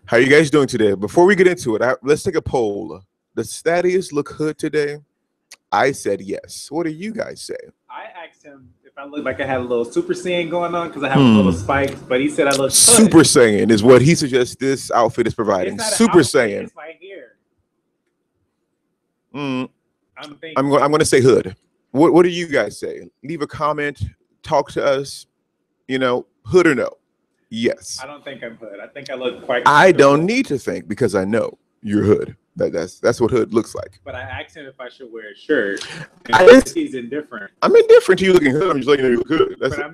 How you guys doing today? Before we get into it, let's take a poll. Does Thaddeus look hood today? I said yes. What do you guys say? I asked him if I looked like I had a little Super Saiyan going on because I have a little spikes, but he said I look Super hood. Saiyan is what he suggests this outfit is providing. It's not an Super outfit, Saiyan. it's my hair. I'm going to say hood. What do you guys say? Leave a comment. Talk to us. You know, hood or no? Yes. I don't think I'm hood. I think I look quite. I don't need to think because I know you're hood. That's what hood looks like. But I asked him if I should wear a shirt. He's indifferent. I'm indifferent to you looking hood. I'm just letting you know you look good. That's, I'm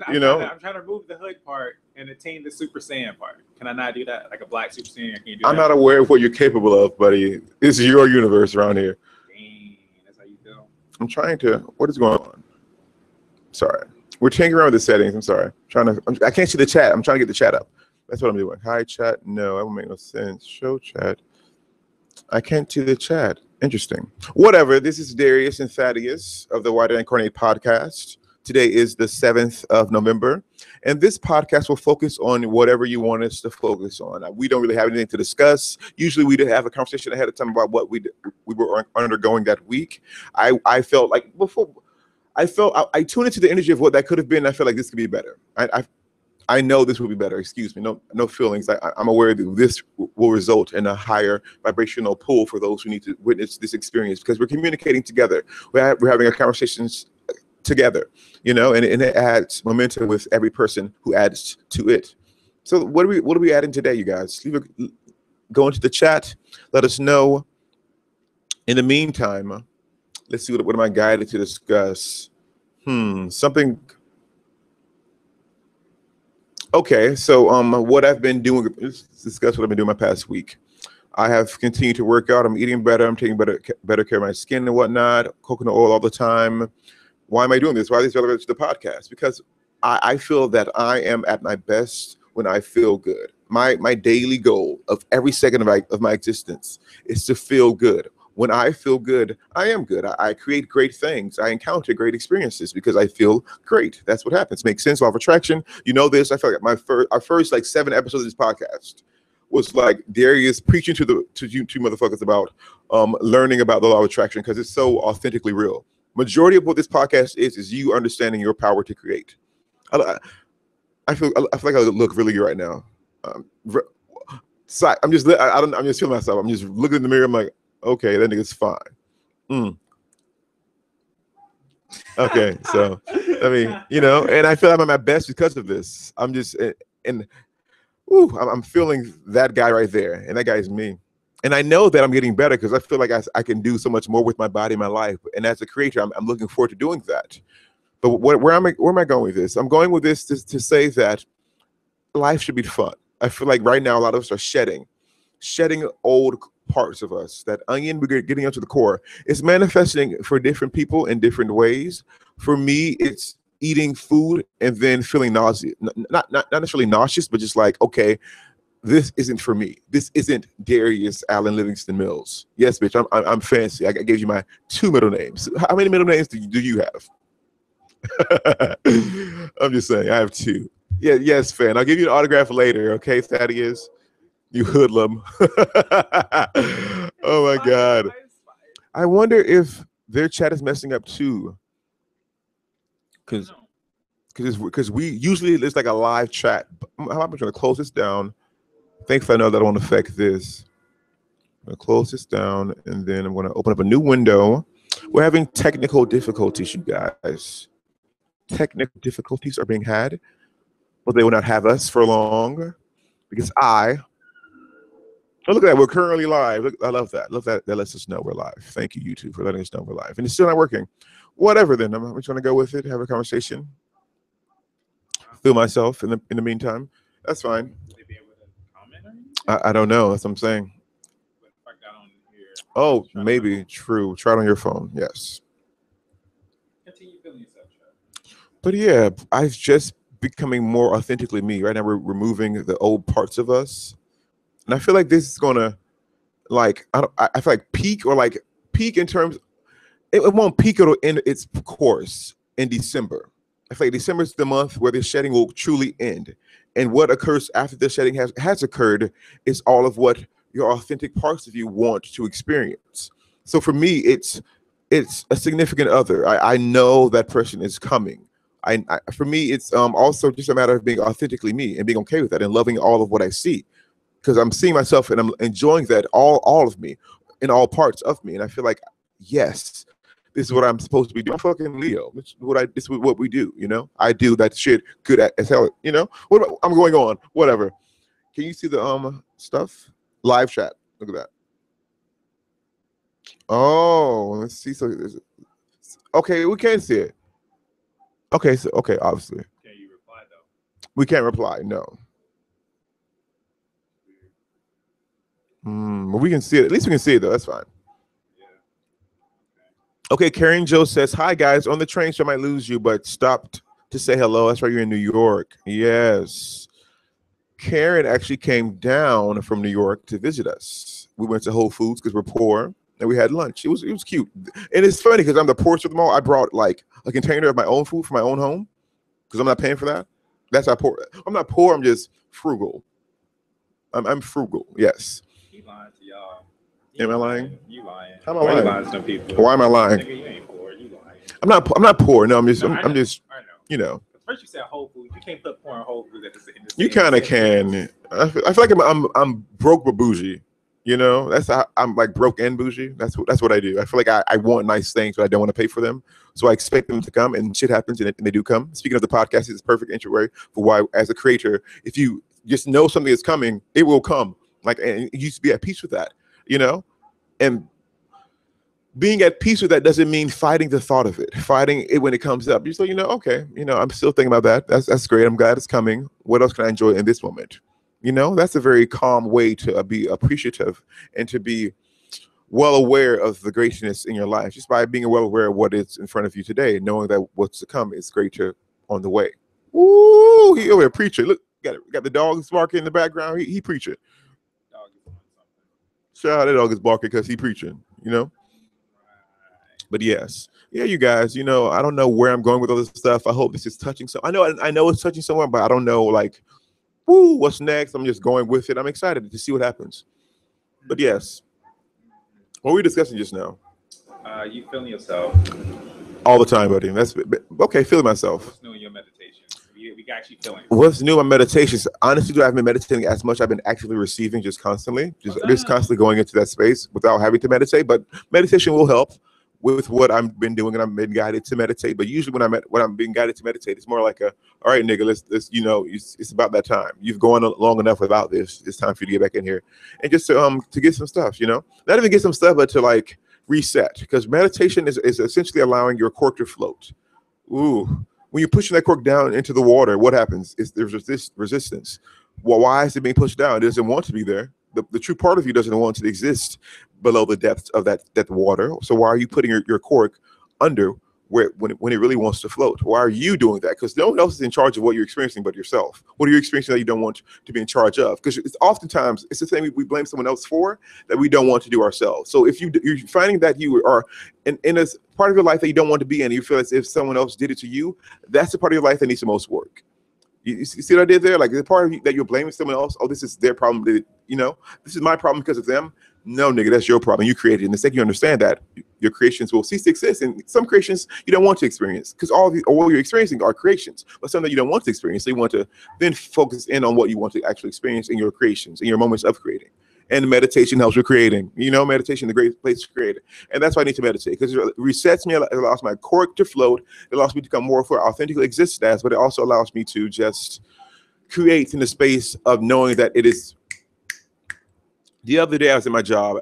trying to remove the hood part and attain the Super Saiyan part. Can I not do that? Like a black Super Saiyan? Can you do I'm that? not aware of what you're capable of, buddy. This is your universe around here. Dang, that's how you feel. I'm trying to. What is going on? Sorry. We're changing around with the settings. I'm sorry. I can't see the chat. I'm trying to get the chat up. That's what I'm doing. Hi, chat. No, that won't make no sense. Show chat. I can't see the chat. Interesting. Whatever. This is Darius and Thaddeus of the Did I Incarnate podcast. Today is the 7th of November. And this podcast will focus on whatever you want us to focus on. We don't really have anything to discuss. Usually we have a conversation ahead of time about what we were undergoing that week. I felt like before... I tuned into the energy of what that could have been. I feel like this could be better. I know this will be better. Excuse me. No feelings. I'm aware that this will result in a higher vibrational pull for those who need to witness this experience because we're communicating together. We're having a conversations together, you know, and it adds momentum with every person who adds to it. So what are we adding today, you guys? Go into the chat. Let us know. In the meantime, let's see what am I guided to discuss. Something. Okay, so what I've been doing. Let's discuss what I've been doing my past week. I have continued to work out. I'm eating better. I'm taking better care of my skin and whatnot. Coconut oil all the time. Why am I doing this? Why is this relevant to the podcast? Because I feel that I am at my best when I feel good. My daily goal of every second of my existence is to feel good. When I feel good, I am good. I create great things. I encounter great experiences because I feel great. That's what happens. Makes sense. Law of attraction. You know this. I feel like our first like 7 episodes of this podcast was like Darius preaching to you two motherfuckers about learning about the law of attraction because it's so authentically real. Majority of what this podcast is you understanding your power to create. I feel like I look really good right now. I'm just feeling myself. I'm just looking in the mirror. I'm like, okay, that nigga's fine. Okay, so I mean, you know, and I feel I'm at my best because of this. I'm just I'm feeling that guy right there, and that guy is me. And I know that I'm getting better because I feel like I can do so much more with my body, my life. And as a creator, I'm looking forward to doing that. But where am I going with this? I'm going with this to say that life should be fun. I feel like right now a lot of us are shedding old parts of us. That onion, we're getting up to the core. It's manifesting for different people in different ways. For me, it's eating food and then feeling nauseous. Not necessarily nauseous, but just like, okay, this isn't for me. This isn't Darius Allen Livingston Mills. Yes, bitch, I'm fancy. I gave you my 2 middle names. How many middle names do you have? I'm just saying, I have 2. Yeah, yes, fan. I'll give you an autograph later, okay, Thaddeus? You hoodlum. Oh my God. I wonder if their chat is messing up too. Because we usually it's like a live chat. I'm going to close this down. Thankfully, I know that won't affect this. I'm going to close this down and then I'm going to open up a new window. We're having technical difficulties, you guys. Technical difficulties are being had, but they will not have us for long because oh, look at that. We're currently live. Look, I love that. Love that. That lets us know we're live. Thank you, YouTube, for letting us know we're live. And it's still not working. Whatever, then. I'm just going to go with it, have a conversation. Feel myself in the meantime. That's fine. I don't know. That's what I'm saying. Oh, maybe. True. Try it on your phone. Yes. But yeah, I've just becoming more authentically me. Right now, we're removing the old parts of us. And I feel like this is gonna, like, I feel like peak in terms, it won't peak. It'll end its course in December. I feel like December is the month where the shedding will truly end. And what occurs after the shedding has occurred is all of what your authentic parts of you want to experience. So for me, it's a significant other. I know that person is coming. For me, it's also just a matter of being authentically me and being okay with that and loving all of what I see, because I'm seeing myself and I'm enjoying that all of me in all parts of me. And I feel like, yes, this is what I'm supposed to be doing. I'm fucking Leo. This is what we do, you know? I do that shit good as hell, you know? I'm going on, whatever. Can you see the stuff? Live chat. Look at that. Oh, let's see. So okay, we can see it. Okay, so okay, obviously. Can you reply though? We can't reply, no. But we can see it. At least we can see it though. That's fine. Yeah. Okay, Karen Joe says, "Hi guys, on the train, so I might lose you, but stopped to say hello." That's right, you're in New York. Yes. Karen actually came down from New York to visit us. We went to Whole Foods because we're poor, and we had lunch. It was cute, and it's funny because I'm the poorest of them all. I brought like a container of my own food for my own home because I'm not paying for that. That's how poor. I'm not poor. I'm just frugal. I'm frugal. Yes. You lying to y'all. Am I lying? You lying. How am I lying? You lying to some people. Why am I lying? Nigga, you ain't poor. You lying. I'm not poor. No, I'm just. No, I'm just. I know. You know. First you said Whole Foods. You can't put poor and Whole Foods at the same. You kind of can. I feel like I'm broke but bougie. You know, that's how I'm like broke and bougie. That's what I do. I feel like I want nice things, but I don't want to pay for them. So I expect them to come, and shit happens, and they do come. Speaking of the podcast, it's a perfect entry for why, as a creator, if you just know something is coming, it will come. Like, and you used to be at peace with that, you know, and being at peace with that doesn't mean fighting the thought of it, fighting it when it comes up. You say, you know, okay, you know, I'm still thinking about that. That's great. I'm glad it's coming. What else can I enjoy in this moment? You know, that's a very calm way to be appreciative and to be well aware of the greatness in your life, just by being well aware of what is in front of you today, knowing that what's to come is greater on the way. Ooh, he over here preaching. Look, got the dog barking in the background. He preaching. Dog is doing something. Shout out, that dog is barking because he preaching, you know? But yes, yeah, you guys, you know, I don't know where I'm going with all this stuff. I hope this is touching some. I know it's touching someone, but I don't know, like, woo, what's next? I'm just going with it. I'm excited to see what happens. But yes, what were we discussing just now? You feeling yourself all the time, buddy. That's okay. Feeling myself. What's new in your meditation? We got you feeling. What's new in my meditations? Honestly, I've been meditating as much. I've been actively receiving just constantly, just constantly going into that space without having to meditate. But meditation will help with what I've been doing, and I've been guided to meditate. But usually when I'm being guided to meditate, it's more like all right, nigga, let's you know, it's about that time. You've gone long enough without this. It's time for you to get back in here and just to get some stuff, you know, not even get some stuff, but to like reset, because meditation is essentially allowing your cork to float. Ooh, when you're pushing that cork down into the water, what happens? There's this resistance. Well, why is it being pushed down? It doesn't want to be there. The true part of you doesn't want to exist below the depths of that water. So why are you putting your cork under when it really wants to float? Why are you doing that? Because no one else is in charge of what you're experiencing but yourself. What are you experiencing that you don't want to be in charge of? Because it's oftentimes it's the thing we blame someone else for that we don't want to do ourselves. So if you're finding that you are in a part of your life that you don't want to be in, you feel as if someone else did it to you, that's the part of your life that needs the most work. You see what I did there? Like the part of you that you're blaming someone else. Oh, this is their problem. You know, this is my problem because of them. No, nigga, that's your problem. You created it. And the second you understand that, your creations will cease to exist. And some creations you don't want to experience, because all you're experiencing are creations, but some that you don't want to experience. So you want to then focus in on what you want to actually experience in your creations, in your moments of creating. And meditation helps with creating. You know, meditation is a great place to create it. And that's why I need to meditate, because it resets me, it allows my cork to float, it allows me to become more of who I authentically exist as, but it also allows me to just create in the space of knowing that it is. The other day I was in my job.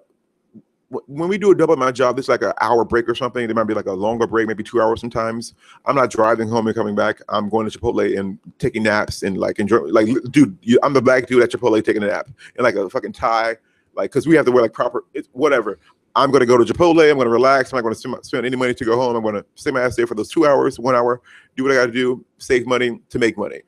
When we do a double at my job, it's like an hour break or something. There might be like a longer break, maybe 2 hours sometimes. I'm not driving home and coming back. I'm going to Chipotle and taking naps and like enjoying. Like, dude, I'm the black dude at Chipotle taking a nap in like a fucking tie, like, because we have to wear like proper. Whatever. I'm going to go to Chipotle. I'm going to relax. I'm not going to spend any money to go home. I'm going to stay my ass there for those 2 hours, 1 hour, do what I got to do, save money to make money.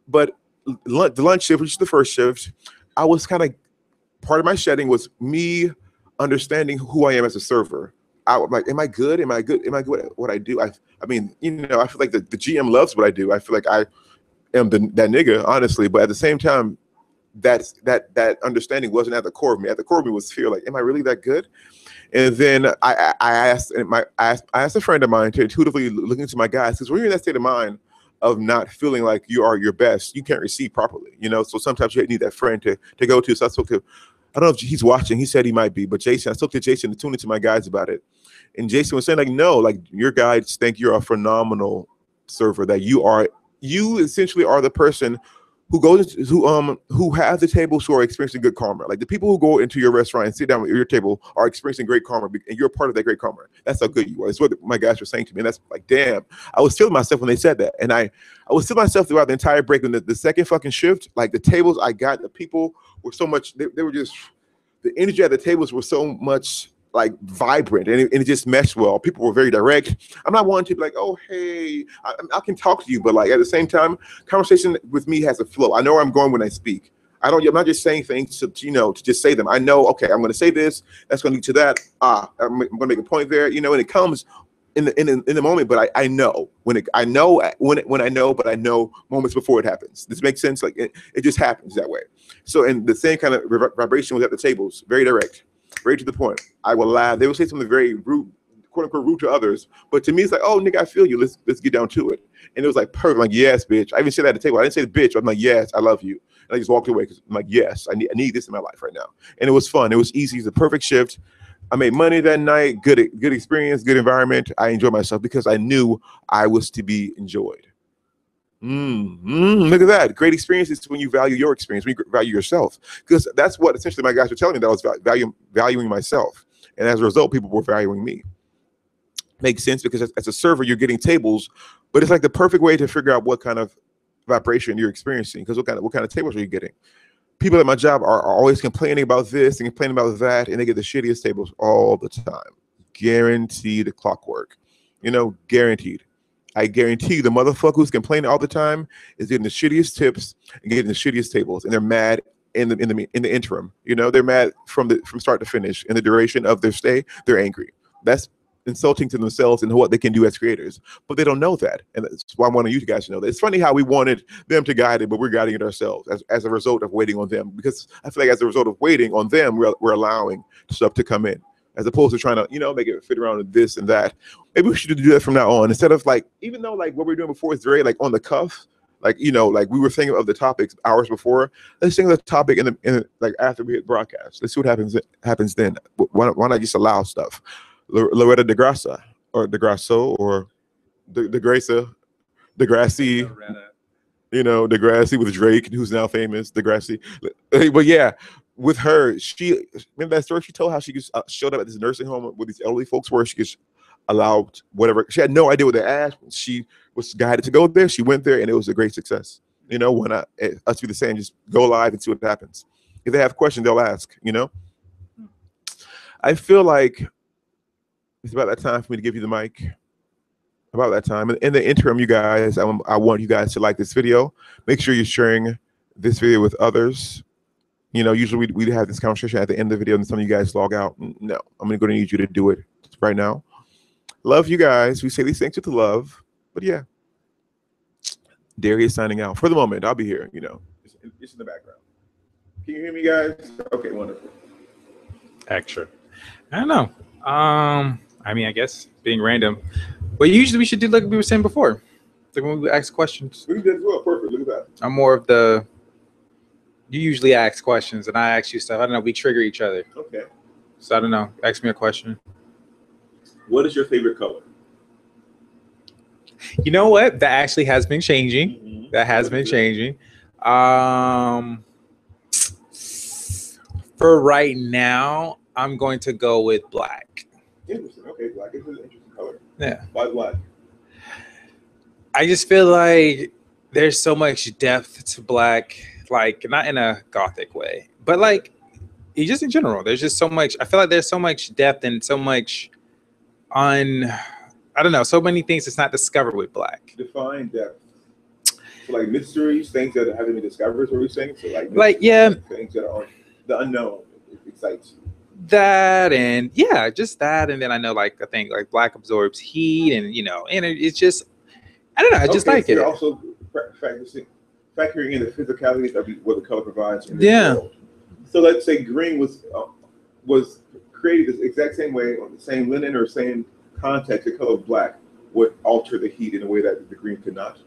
But the lunch shift, which is the first shift, part of my shedding was me understanding who I am as a server. I'm like, am I good? Am I good? Am I good at what I do? I mean, you know, I feel like the GM loves what I do. I feel like I am that nigga, honestly. But at the same time, that understanding wasn't at the core of me. At the core of me was fear, like, am I really that good? And then I asked, I asked a friend of mine to intuitively look into my guys, because when you're in that state of mind of not feeling like you are your best, you can't receive properly, you know. So sometimes you need that friend to go to. So I spoke to, I don't know if he's watching. He said he might be, but Jason, I spoke to Jason to tune into my guides about it, and Jason was saying like, no, like your guides think you're a phenomenal server. That you essentially are the person who goes who have the tables who are experiencing good karma. Like the people who go into your restaurant and sit down at your table are experiencing great karma, and you're part of that great karma. That's how good you are. That's what my guys were saying to me. And that's like, damn, I was feeling myself when they said that. And I was feeling myself throughout the entire break. And the second fucking shift, like the tables I got, the people were so much, they were just, the energy at the tables were so much like vibrant, and it just meshed well. People were very direct. I'm not wanting to be like, oh, hey, I can talk to you, but like at the same time, conversation with me has a flow. I know where I'm going when I speak. I'm not just saying things to, you know, to just say them. I know, okay, I'm going to say this. That's going to lead to that. I'm going to make a point there, you know, and it comes in the moment. But I know when I know, but I know moments before it happens. This makes sense. Like it just happens that way. So, and the same kind of vibration was at the tables, very direct. Very to the point. I will laugh. They will say something very rude, quote unquote, rude to others. But to me, it's like, oh, nigga, I feel you. Let's get down to it. And it was like perfect. I'm like, yes, bitch. I even said that at the table. I didn't say the bitch. I'm like, yes, I love you. And I just walked away because I'm like, yes, I need this in my life right now. And it was fun. It was easy. It's a perfect shift. I made money that night. Good experience. Good environment. I enjoyed myself because I knew I was to be enjoyed. Look at that. Great experiences when you value your experience, when you value yourself. Because that's what essentially my guys were telling me, that I was valuing myself. And as a result, people were valuing me. Makes sense, because as a server, you're getting tables, but it's like the perfect way to figure out what kind of vibration you're experiencing. Because what kind of tables are you getting? People at my job are always complaining about this and complaining about that, and they get the shittiest tables all the time. Guaranteed clockwork. You know, guaranteed. I guarantee the motherfucker who's complaining all the time is getting the shittiest tips and getting the shittiest tables, and they're mad in the interim. You know, they're mad from start to finish. In the duration of their stay, they're angry. That's insulting to themselves and what they can do as creators, but they don't know that, and that's why I wanted you guys to know that. It's funny how we wanted them to guide it, but we're guiding it ourselves as a result of waiting on them. Because I feel like as a result of waiting on them, we're allowing stuff to come in, as opposed to trying to, you know, make it fit around this and that. Maybe we should do that from now on, instead of like, even though like what we were doing before is very like on the cuff, like, you know, like we were thinking of the topics hours before. Let's think of the topic in like after we hit broadcast. Let's see what happens then. Why not just allow stuff? Loretta DeGrasso or DeGrasso or DeGracia, Degrassi, you know, Degrassi with Drake, who's now famous, Degrassi. But yeah, with her, she, remember that story she told, how she just showed up at this nursing home with these elderly folks where she just allowed whatever. She had no idea what they asked. She was guided to go there. She went there, and it was a great success. You know, why not us do the same? Just go live and see what happens. If they have questions, they'll ask, you know? I feel like it's about that time for me to give you the mic. About that time. In the interim, you guys, I want you guys to like this video. Make sure you're sharing this video with others. You know, usually we have this conversation at the end of the video and some of you guys log out. No, I'm going to need you to do it right now. Love you guys. We say these things with love. But yeah, Darius signing out for the moment. I'll be here, you know, just in the background. Can you hear me, guys? Okay, wonderful. Extra. I don't know. I mean, I guess being random. But usually we should do like we were saying before. Like when we ask questions. We did as well. Perfect. Look at that. I'm more of the, you usually ask questions and I ask you stuff. I don't know. We trigger each other. Okay. So I don't know. Ask me a question. What is your favorite color? You know what? That actually has been changing. Mm-hmm. That has been changing. For right now, I'm going to go with black. Interesting. Okay, black is an interesting color. Yeah. Why black? I just feel like there's so much depth to black, like not in a gothic way, but like just in general. There's just so much. I feel like there's so much depth and so much I don't know, so many things that's not discovered with black. Define depth. So like mysteries, things that haven't been discovered, is what we're saying. So like yeah, things that are the unknown excites you. That and yeah, just that. And then I know like I think like black absorbs heat, and and it's just I don't know. I just Okay, like so it. you're also factoring in the physicality of what the color provides in this Yeah. world. So let's say green was created the exact same way on the same linen or same context. The color of black would alter the heat in a way that the green could not.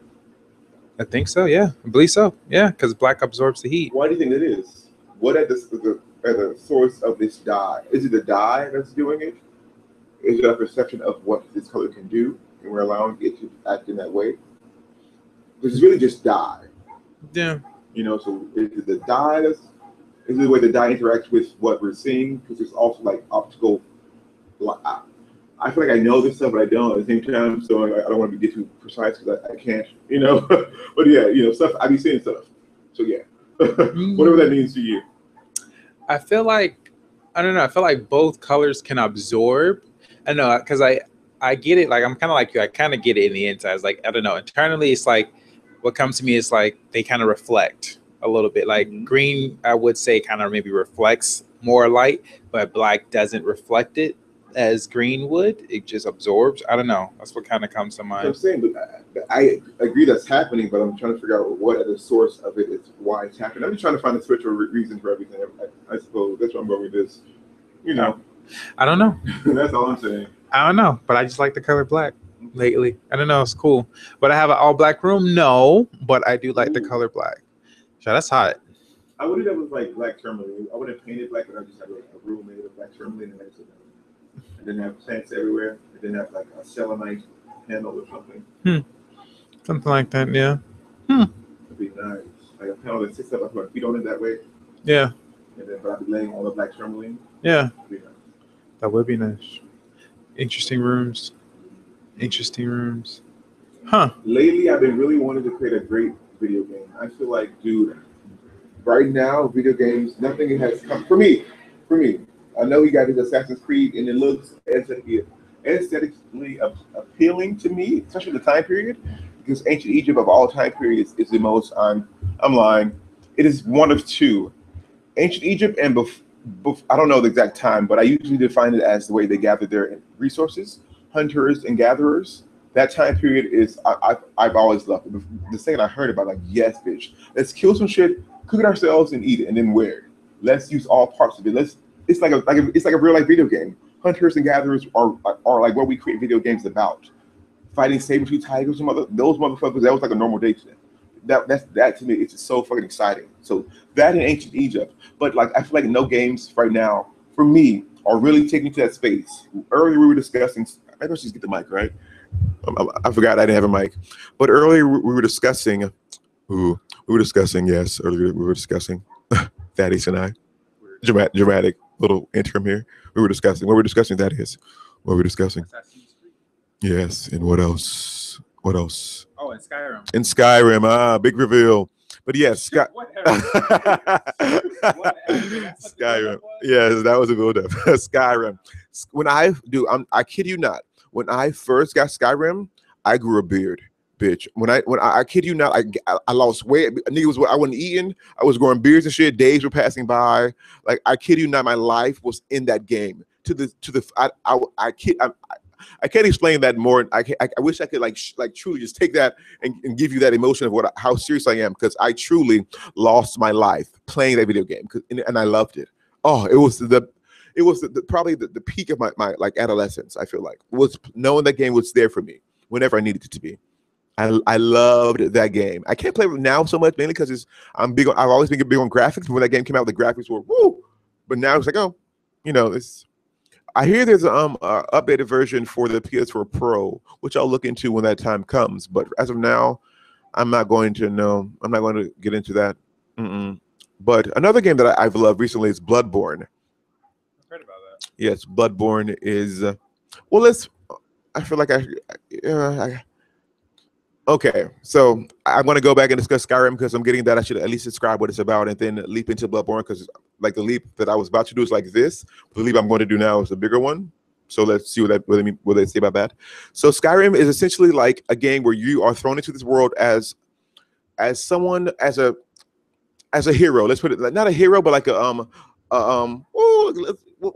I think so. Yeah, I believe so. Yeah, because black absorbs the heat. Why do you think that is? What at the source of this dye? Is it the dye that's doing it? Is it a perception of what this color can do, and we're allowing it to act in that way? Because it's really just dye. Yeah. So is it the dye is it the way the dye interacts with what we're seeing? Because there's also like optical. I feel like I know this stuff, but I don't at the same time. So I don't want to get too precise because I can't, But yeah, stuff I be seeing stuff. So yeah, whatever that means to you. I feel like I don't know. I feel like both colors can absorb. I don't know because I get it. Like I'm kind of like you. I kind of get it in the inside. It's like I don't know. Internally, it's like what comes to me is like they kind of reflect a little bit. Like green, I would say, kind of maybe reflects more light, but black doesn't reflect it as green would. It just absorbs. I don't know. That's what kind of comes to mind. So I'm saying, but I agree that's happening, but I'm trying to figure out what at the source of it is, why it's happening. I'm just trying to find a spiritual reason for everything. I suppose that's what I'm going with this. I don't know. That's all I'm saying. I don't know, but I just like the color black lately. I don't know. It's cool. But I have an all black room? No, but I do like the color black. So that's hot. I would have done with like black tourmaline. I would have painted black, but I just have a room made of black tourmaline, and I didn't have plants everywhere. I didn't have like a selenite panel or something. Something like that, yeah. It'd be nice. Like a panel that sits up, I put my feet on it that way. Yeah. And then, but I'd be laying on the black tourmaline. Yeah. It'd be nice. That would be nice. Interesting rooms. Huh. Lately, I've been really wanting to create a great video game. I feel like, dude, right now, video games, nothing has come for me. I know he got his Assassin's Creed, and it looks aesthetically appealing to me, especially the time period, because ancient Egypt of all time periods is the most. I'm lying. It is one of two. Ancient Egypt and I don't know the exact time, but I usually define it as the way they gather their resources, hunters and gatherers. That time period is I've always loved it. The second I heard about it, like, yes, bitch, let's kill some shit, cook it ourselves, and eat it, and then wear it. Let's use all parts of it. It's like a real life video game. Hunters and gatherers are like what we create video games about. Fighting saber-tooth tigers and those motherfuckers. That was like a normal day to them. That to me, it's just so fucking exciting. So that in ancient Egypt, but like I feel like no games right now for me are really taking to that space. Earlier we were discussing. I know she's get the mic right. I forgot I didn't have a mic, but earlier we were discussing. Yes, earlier we were discussing. Thaddeus and I. Dramatic little interim here. We were discussing. What we're discussing. That is what we're discussing. Yes, and what else? Oh, and Skyrim. In Skyrim, big reveal. But yes, Skyrim. Yes, that was a build-up. Skyrim. I kid you not. When I first got Skyrim, I grew a beard, bitch. When I kid you not, I lost weight. Niggas, I wasn't eating. I was growing beards and shit. Days were passing by. Like I kid you not, my life was in that game. I can't explain that more. I wish I could like truly just take that and give you that emotion of how serious I am, because I truly lost my life playing that video game, and I loved it. Oh, it was probably the peak of my like adolescence. I feel like was knowing that game was there for me whenever I needed it to be. I loved that game. I can't play it now so much, mainly because I've always been big on graphics. When that game came out, the graphics were woo. But now it's like, oh, it's. I hear there's an updated version for the PS4 Pro, which I'll look into when that time comes. But as of now, I'm not going to know. I'm not going to get into that. But another game that I've loved recently is Bloodborne. I've heard about that. Yes, Bloodborne is. I feel like okay, so I'm going to go back and discuss Skyrim because I'm getting that I should at least describe what it's about and then leap into Bloodborne, because like the leap that I was about to do is like this. The leap I'm going to do now is a bigger one. So let's see what they say about that. So Skyrim is essentially like a game where you are thrown into this world as a hero. Let's put it like not a hero, but like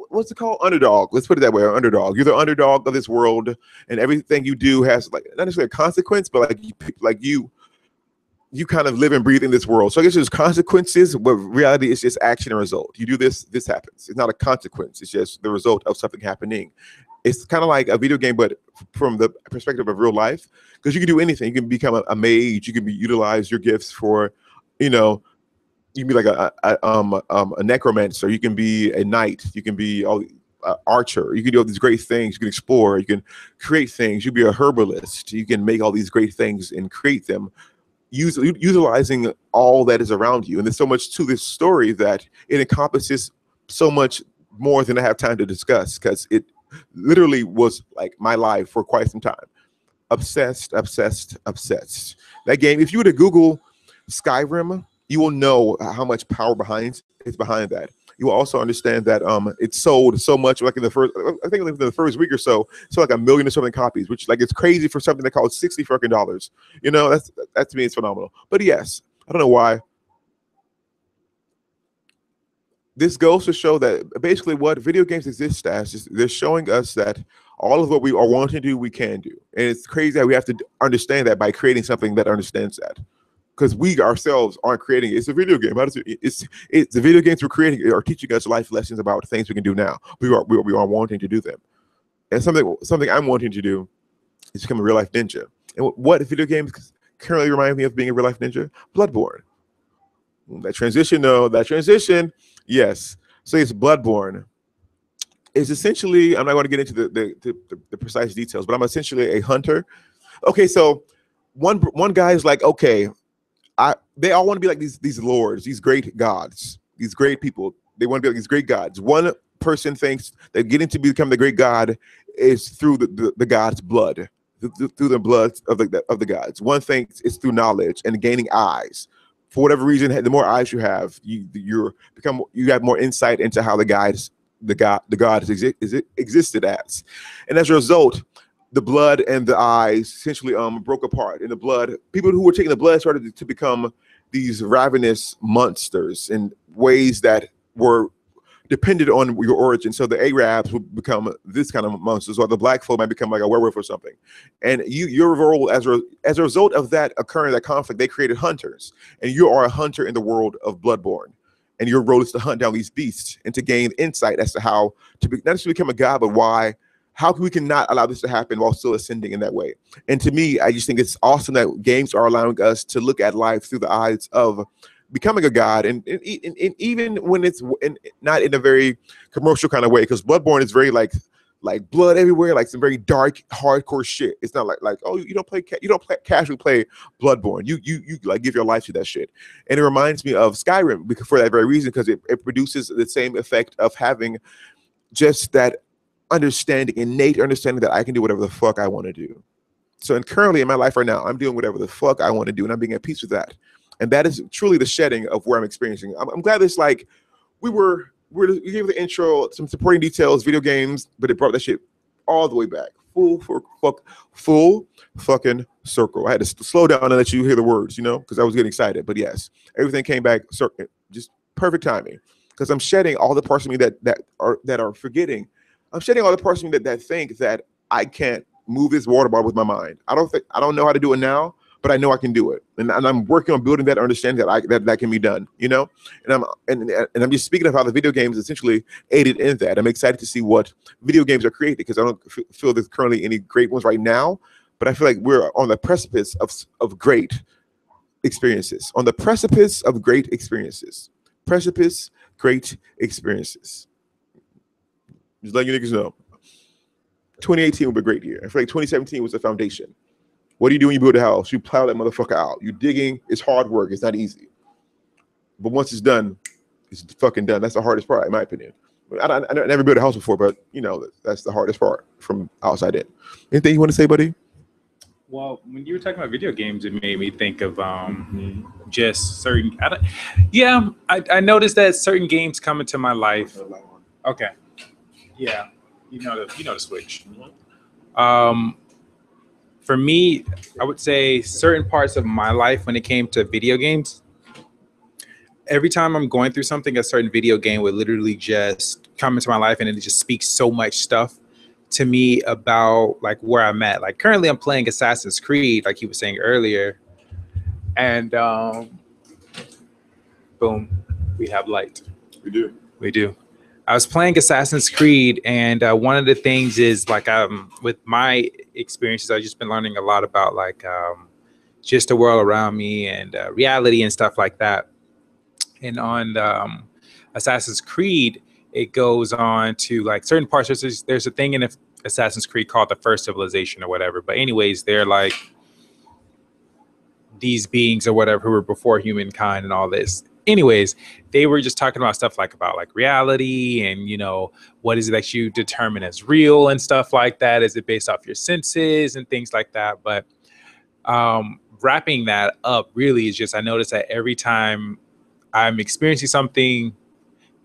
what's it called? Underdog. Let's put it that way. Underdog. You're the underdog of this world, and everything you do has like not necessarily a consequence, but like you kind of live and breathe in this world. So I guess there's consequences, but reality is just action and result. You do this happens. It's not a consequence. It's just the result of something happening. It's kind of like a video game, but from the perspective of real life, because you can do anything. You can become a mage. You can utilize your gifts for, you can be like a necromancer. You can be a knight. You can be archer. You can do all these great things. You can explore. You can create things. You can be a herbalist. You can make all these great things and create them, utilizing all that is around you. And there's so much to this story that it encompasses so much more than I have time to discuss, because it literally was like my life for quite some time. Obsessed. That game, if you were to Google Skyrim, you will know how much power is behind that. You will also understand that it sold so much, like in the first, I think in the first week or so, like 1 million or something copies, which like it's crazy for something that costs $60 fucking dollars. That to me is phenomenal. But yes, I don't know why. This goes to show that basically what video games exist as is they're showing us that all of what we are wanting to do, we can do. And it's crazy that we have to understand that by creating something that understands that. Because we ourselves aren't creating it. It's a video game. It's the video games we're creating are teaching us life lessons about things we can do now. We are wanting to do them. And something I'm wanting to do is become a real life ninja. And what video games currently remind me of being a real life ninja? Bloodborne. That transition, yes. So it's Bloodborne. It's essentially, I'm not going to get into the precise details, but I'm essentially a hunter. Okay, so one guy is like, okay, they all want to be like these lords, these great gods, these great people. They want to be like these great gods. One person thinks that getting to become the great god is through the god's blood, through the blood of the gods. One thinks it's through knowledge and gaining eyes. For whatever reason, the more eyes you have, you have more insight into how the gods existed as, and as a result, the blood and the eyes essentially broke apart. And the blood, people who were taking the blood started to become these ravenous monsters in ways that were depended on your origin. So the Arabs would become this kind of monsters, or the black folk might become like a werewolf or something. And your role as a result of that occurring, that conflict, they created hunters. And you are a hunter in the world of Bloodborne. And your role is to hunt down these beasts and to gain insight as to how to not just become a god, but how we can not allow this to happen while still ascending in that way. And to me, I just think it's awesome that games are allowing us to look at life through the eyes of becoming a god, and even when it's not in a very commercial kind of way, because Bloodborne is very like blood everywhere, like some very dark, hardcore shit. It's not like oh, you don't casually play Bloodborne. You like give your life to that shit. And it reminds me of Skyrim for that very reason, because it produces the same effect of having just that innate understanding that I can do whatever the fuck I want to do. So, and currently in my life right now, I'm doing whatever the fuck I want to do, and I'm being at peace with that. And that is truly the shedding of where I'm experiencing. I'm glad it's like we gave the intro, some supporting details, video games, but it brought that shit all the way back, full fucking circle. I had to slow down and let you hear the words, because I was getting excited. But yes, everything came back, just perfect timing. Because I'm shedding all the parts of me that are forgetting. I'm shedding all the parts of me that think that I can't move this water bottle with my mind. I don't know how to do it now, but I know I can do it, and I'm working on building that understanding that can be done, and I'm just speaking of how the video games essentially aided in that. I'm excited to see what video games are created, because I don't feel there's currently any great ones right now, but I feel like we're on the precipice of great experiences, great experiences. Just letting you niggas know. 2018 will be a great year. I feel like 2017 was the foundation. What do you do when you build a house? You plow that motherfucker out. You digging. It's hard work. It's not easy. But once it's done, it's fucking done. That's the hardest part, in my opinion. I never built a house before, but that's the hardest part from outside in. Anything you want to say, buddy? Well, when you were talking about video games, it made me think of just certain. I noticed that certain games come into my life. Okay. Yeah, you know the switch. For me, I would say certain parts of my life when it came to video games, every time I'm going through something, a certain video game would literally just come into my life, and it just speaks so much stuff to me about like where I'm at. Like currently I'm playing Assassin's Creed, like he was saying earlier. And boom, we have light. We do. We do. I was playing Assassin's Creed, and one of the things is like with my experiences, I've just been learning a lot about like just the world around me and reality and stuff like that. And on Assassin's Creed, it goes on to like certain parts. There's a thing in Assassin's Creed called the First Civilization or whatever. But anyways, they're like these beings or whatever who were before humankind and all this. Anyways, they were just talking about stuff like about like reality and, you know, what is it that you determine as real and stuff like that? Is it based off your senses and things like that? But wrapping that up really is just, I notice that every time I'm experiencing something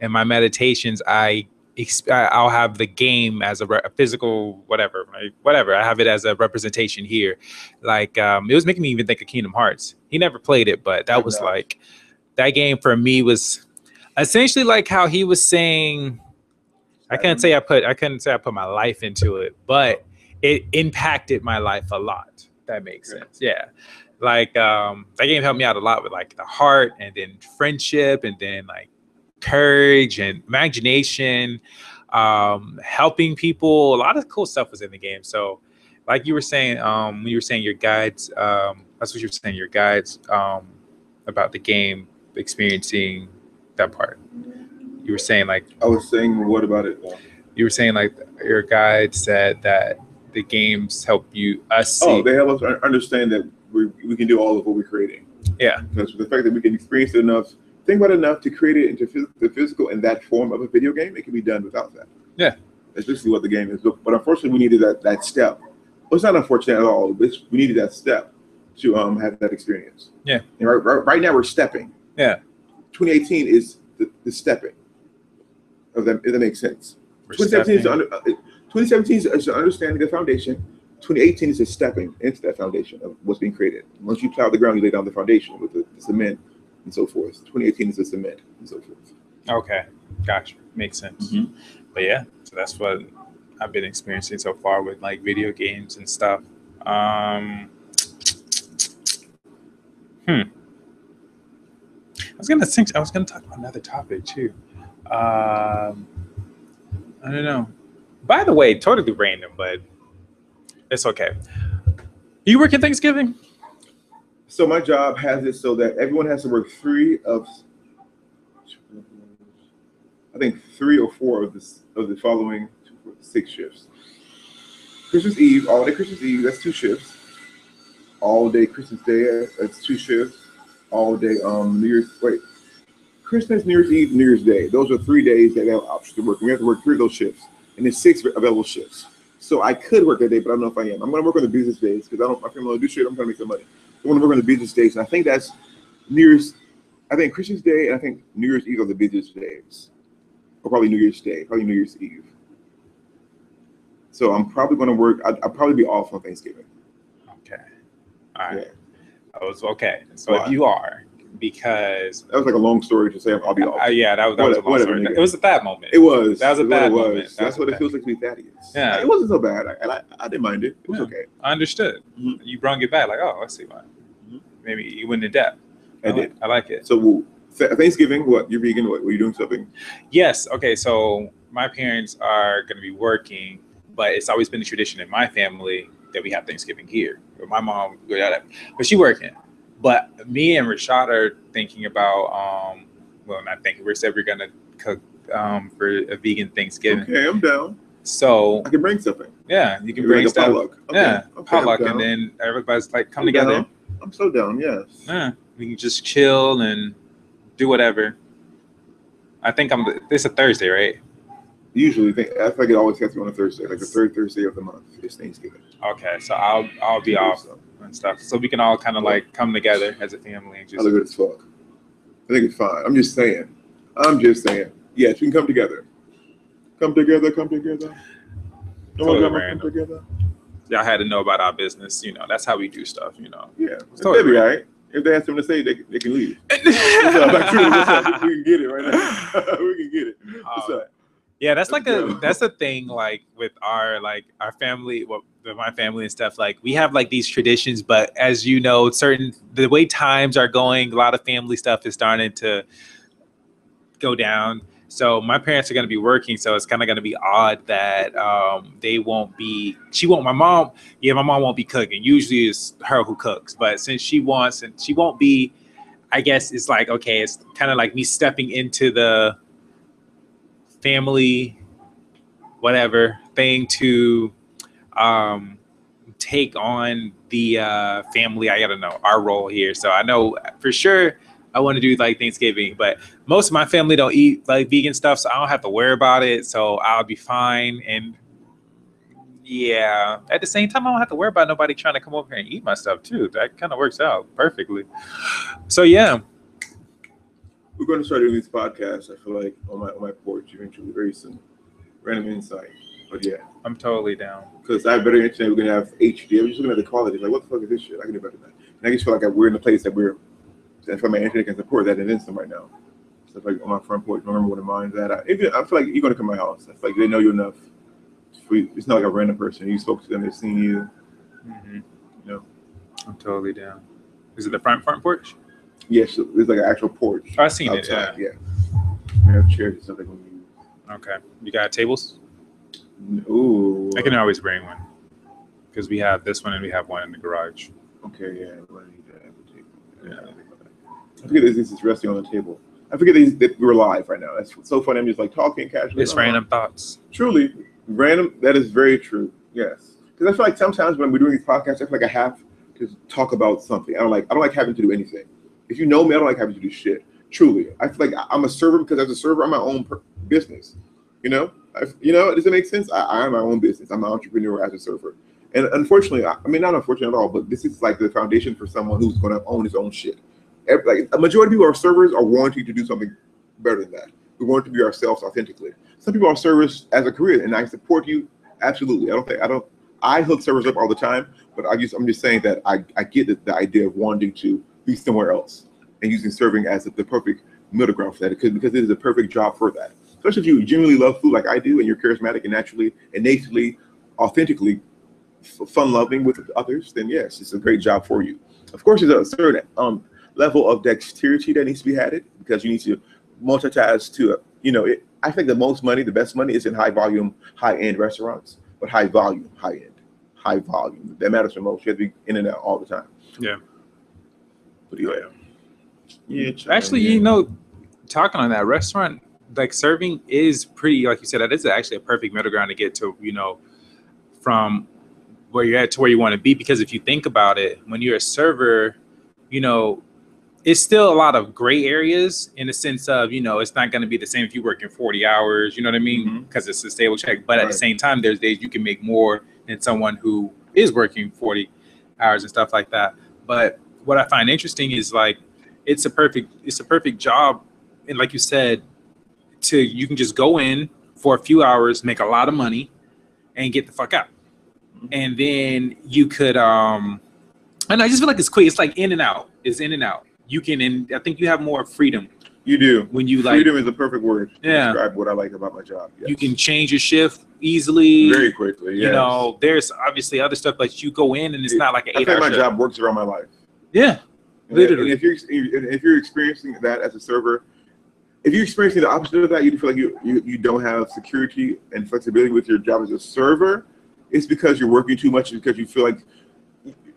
in my meditations, I'll have the game as a physical whatever. I have it as a representation here. Like it was making me even think of Kingdom Hearts. He never played it, but that was like, that game for me was essentially like how he was saying. I couldn't say I put my life into it, but it impacted my life a lot. That makes sense. Yeah. Like that game helped me out a lot with like the heart and then friendship and then like courage and imagination, helping people. A lot of cool stuff was in the game. So like you were saying, when you were saying your guides, that's what you were saying, your guides about the game, experiencing that part. You were saying like, I was saying, what about it? You were saying like your guide said that the games help us see. Oh, they help us understand that we can do all of what we're creating. Yeah. Because the fact that we can experience it enough, think about it enough to create it into the physical in that form of a video game, it can be done without that. Yeah. That's basically what the game is. But unfortunately, we needed that step. Well, it's not unfortunate at all. We needed that step to have that experience. Yeah. And right now we're stepping. Yeah. 2018 is the stepping of that. If that makes sense. 2017 is understanding the foundation. 2018 is just stepping into that foundation of what's being created. Once you plow the ground, you lay down the foundation with the cement and so forth. 2018 is the cement and so forth. Okay, gotcha. Makes sense. Mm-hmm. But yeah, so that's what I've been experiencing so far with like video games and stuff. I was gonna talk about another topic too. I don't know. By the way, totally random, but it's okay. You working Thanksgiving? So my job has it so that everyone has to work 3 or 4 of the following 6 shifts. Christmas Eve, all day Christmas Eve, that's 2 shifts. All day Christmas Day, that's 2 shifts. All day Christmas, New Year's Eve, New Year's Day. Those are 3 days that they have options to work. We have to work 3 of those shifts, and there's 6 available shifts. So I could work that day, but I don't know if I am. I'm going to work on the business days because my family will do shit. I'm trying to make some money. I'm going to work on the business days, and I think that's I think Christmas Day and I think New Year's Eve are the busiest days, or probably New Year's Day, probably New Year's Eve. So I'm probably going to work. I'll probably be off on Thanksgiving. Okay. All right. Yeah. I was okay. So if you are, because that was like a long story to say I'll be off. Yeah, that was a long story. It was at that moment. It was. That was a bad moment. That's what it feels like to be Thaddeus. Yeah. It wasn't so bad. I didn't mind it. It was okay. I understood. Mm-hmm. You brought it back. Like, oh, let's see why. Mm-hmm. Maybe you went in depth. I did. I like it. So Thanksgiving, what? You're vegan? What? Were you doing something? Yes. Okay. So my parents are going to be working, but it's always been a tradition in my family that we have Thanksgiving here. My mom, but she working. But me and Rashad are thinking about, not thinking. We said we're gonna cook for a vegan Thanksgiving. Okay, I'm down. So I can bring something. Yeah, you can bring stuff. Potluck. Okay. Yeah, okay, potluck, and then everybody's like come together. Down. I'm so down. Yes. Yeah, we can just chill and do whatever. I think it's a Thursday, right? Usually, I think it always has to be on a Thursday, like the third Thursday of the month is Thanksgiving. Okay, so I'll be off and stuff, so we can all kind of like come together as a family and just. I look good as fuck. I think it's fine. I'm just saying. Yes, we can come together. Come together. Totally Come together. Y'all had to know about our business. You know, that's how we do stuff. You know. Yeah, totally that'd be all right. If they have something to say, they can leave. What's up? Like, truly, what's up? We can get it right now. We can get it. What's up? Yeah, that's a thing, like with our family, my family and stuff. Like we have like these traditions, but as you know, the way times are going, a lot of family stuff is starting to go down. So my parents are going to be working, so it's kind of going to be odd that they won't be. My mom won't be cooking. Usually it's her who cooks, but since she wants and she won't be, I guess it's like, okay, it's kind of like me stepping into the family whatever thing to take on the family, I gotta know our role here. So I know for sure I want to do like Thanksgiving, but most of my family don't eat like vegan stuff, so I don't have to worry about it, so I'll be fine. And yeah, at the same time I don't have to worry about nobody trying to come over here and eat my stuff too. That kind of works out perfectly. So yeah, we're going to start doing these podcasts, I feel like, on my porch eventually, very soon. Random insight. But yeah. I'm totally down. Because I have better internet, we're going to have HD. I'm just looking at the quality. Like, what the fuck is this shit? I can do better than that. And I just feel like we're in a place that my internet can support that in instant right now. So like on my front porch, I remember one of mine that I feel like you're going to come to my house. I feel like they know you enough. It's not like a random person. You spoke to them, they've seen you. Mm-hmm. You know. I'm totally down. Is it the front porch? Yes, there's like an actual porch. I've seen outside. it. Yeah. We have chairs and stuff like we use. Okay. You got tables? Ooh. I can always bring one because we have this one and we have one in the garage. Okay, yeah. Yeah. I forget this is resting on the table. I forget that we're live right now. That's so funny. I'm just like talking casually. It's random thoughts. Truly, random. That is very true. Yes, because I feel like sometimes when we're doing these podcasts, I feel like I have to talk about something. I don't like having to do anything. If you know me, I don't like having to do shit. Truly, I feel like I'm a server because as a server, I'm my own business. Does it make sense? I am my own business. I'm an entrepreneur as a server. And unfortunately, not unfortunately at all, but this is like the foundation for someone who's going to own his own shit. Like a majority of people are servers are wanting to do something better than that. We want to be ourselves authentically. Some people are servers as a career, and I support you absolutely. I hook servers up all the time, but I'm just saying that I get the idea of wanting to be somewhere else and using serving as the perfect middle ground for that because it is a perfect job for that. Especially if you genuinely love food like I do, and you're charismatic and naturally, innately, authentically fun-loving with others, then yes, it's a great job for you. Of course, there's a certain level of dexterity that needs to be added because you need to multitask to, I think the best money is in high volume, high-end restaurants, but high volume. That matters the most. You have to be in and out all the time. Yeah. But yeah. Actually, talking on that restaurant, like serving is pretty, like you said, that is actually a perfect middle ground to get to, from where you're at to where you want to be. Because if you think about it, when you're a server, it's still a lot of gray areas in the sense of, it's not going to be the same if you're working 40 hours, you know what I mean? Because it's a stable check. But at the same time, there's days you can make more than someone who is working 40 hours and stuff like that. But what I find interesting is like, it's a perfect job. And like you said, you can just go in for a few hours, make a lot of money and get the fuck out. And then you could, and I just feel like it's quick. It's like in and out. It's in and out. You can, and I think you have more freedom. You do. When you freedom is the perfect word to describe what I like about my job. Yes. You can change your shift easily. Very quickly, yes. There's obviously other stuff, but you go in and it's not like an 8-hour shift. I think my job works around my life. Yeah, literally. And if you're experiencing that as a server, if you're experiencing the opposite of that, you feel like you don't have security and flexibility with your job as a server, it's because you're working too much, because you feel like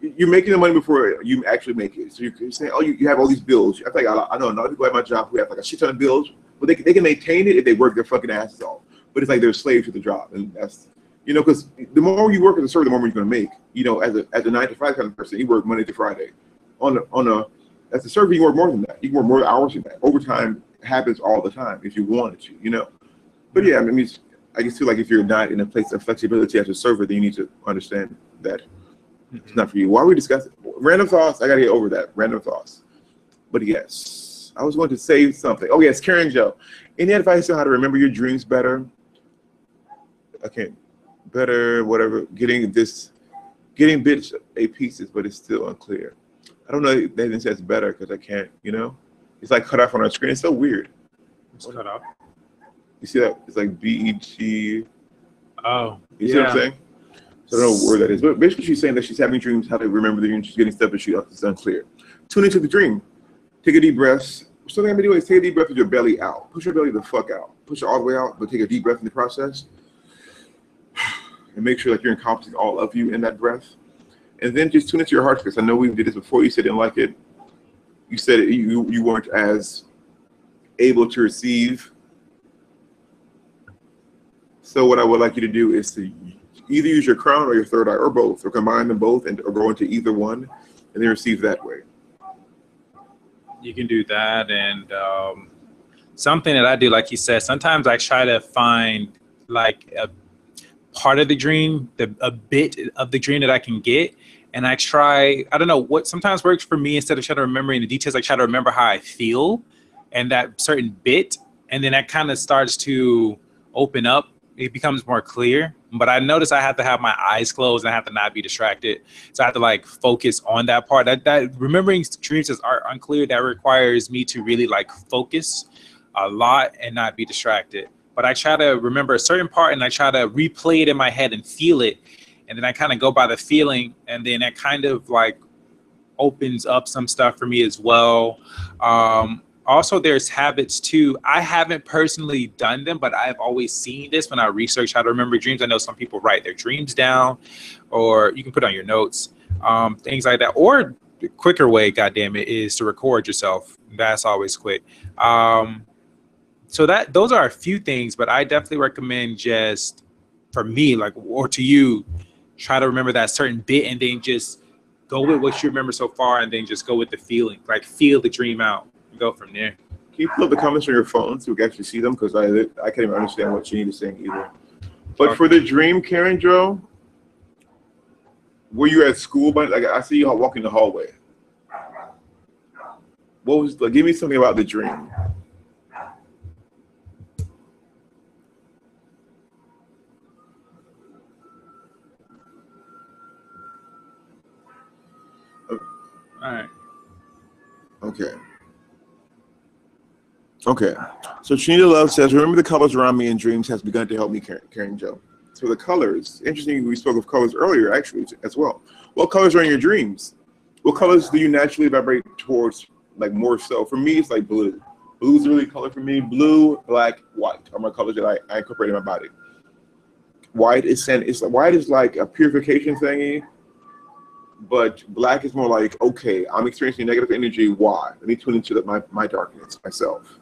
you're making the money before you actually make it. So you're saying, you have all these bills. I think I know a lot of people at my job who have like a shit ton of bills, but they can maintain it if they work their fucking asses off. But it's like they're slaves to the job, and that's because the more you work as a server, the more you're going to make. As a 9 to 5 kind of person, you work Monday to Friday. As a server, you work more than that. You can work more hours than that. Overtime happens all the time if you wanted to, But yeah, I just feel like if you're not in a place of flexibility as a server, then you need to understand that it's not for you. Why are we discussing random thoughts? I gotta get over that random thoughts. But yes, I was going to say something. Oh yes, Karen Joe. Any advice on how to remember your dreams better? Better, whatever. Getting bits a pieces, but it's still unclear. I don't know. Nathan says better because I can't. You know, it's like cut off on our screen. It's so weird. It's cut off. You see that? It's like BEG. Oh, you see what I'm saying? So I don't know where that is, but basically she's saying that she's having dreams, how to remember the dream. She's getting stuff, but it's unclear. Tune into the dream. Take a deep breath. Something I'm gonna do is take a deep breath with your belly out. Push your belly the fuck out. Push it all the way out, but take a deep breath in the process. And make sure that you're encompassing all of you in that breath. And then just tune into your heart space. I know we did this before. You said you didn't like it. You said you weren't as able to receive. So what I would like you to do is to either use your crown or your third eye, or both, or combine them both, or go into either one, and then receive that way. You can do that, and something that I do, like you said, sometimes I try to find like a part of the dream, a bit of the dream that I can get, and I try, I don't know what sometimes works for me. Instead of trying to remember the details, I try to remember how I feel and that certain bit, and then that kind of starts to open up. It becomes more clear. But I notice I have to have my eyes closed and I have to not be distracted. So I have to like focus on that part. That remembering dreams as are unclear, that requires me to really like focus a lot and not be distracted. But I try to remember a certain part and I try to replay it in my head and feel it. And then I kind of go by the feeling, and then that kind of like opens up some stuff for me as well. Also, there's habits too. I haven't personally done them, but I've always seen this when I research how to remember dreams. I know some people write their dreams down, or you can put on your notes, things like that. Or the quicker way, goddamn it, is to record yourself. That's always quick. So those are a few things, but I definitely recommend just for me, like, or to you, try to remember that certain bit and then just go with what you remember so far, and then just go with the feeling, like feel the dream out. Go from there. Can you pull up the comments on your phone so we can actually see them? Because I can't even understand what Janine is saying either. But for the dream, Karen Joe, were you at school? But like I see you walking the hallway. What was like? Give me something about the dream. All right. Okay. Okay, so Trina Love says, remember the colors around me in dreams has begun to help me, Karen Joe. So the colors, interesting, we spoke of colors earlier actually as well. What colors are in your dreams? What colors do you naturally vibrate towards, like more so? For me, it's like blue. Blue is really a color for me. Blue, black, white are my colors that I incorporate in my body. White is like a purification thingy, but black is more like, okay, I'm experiencing negative energy, why? Let me tune into my darkness, myself,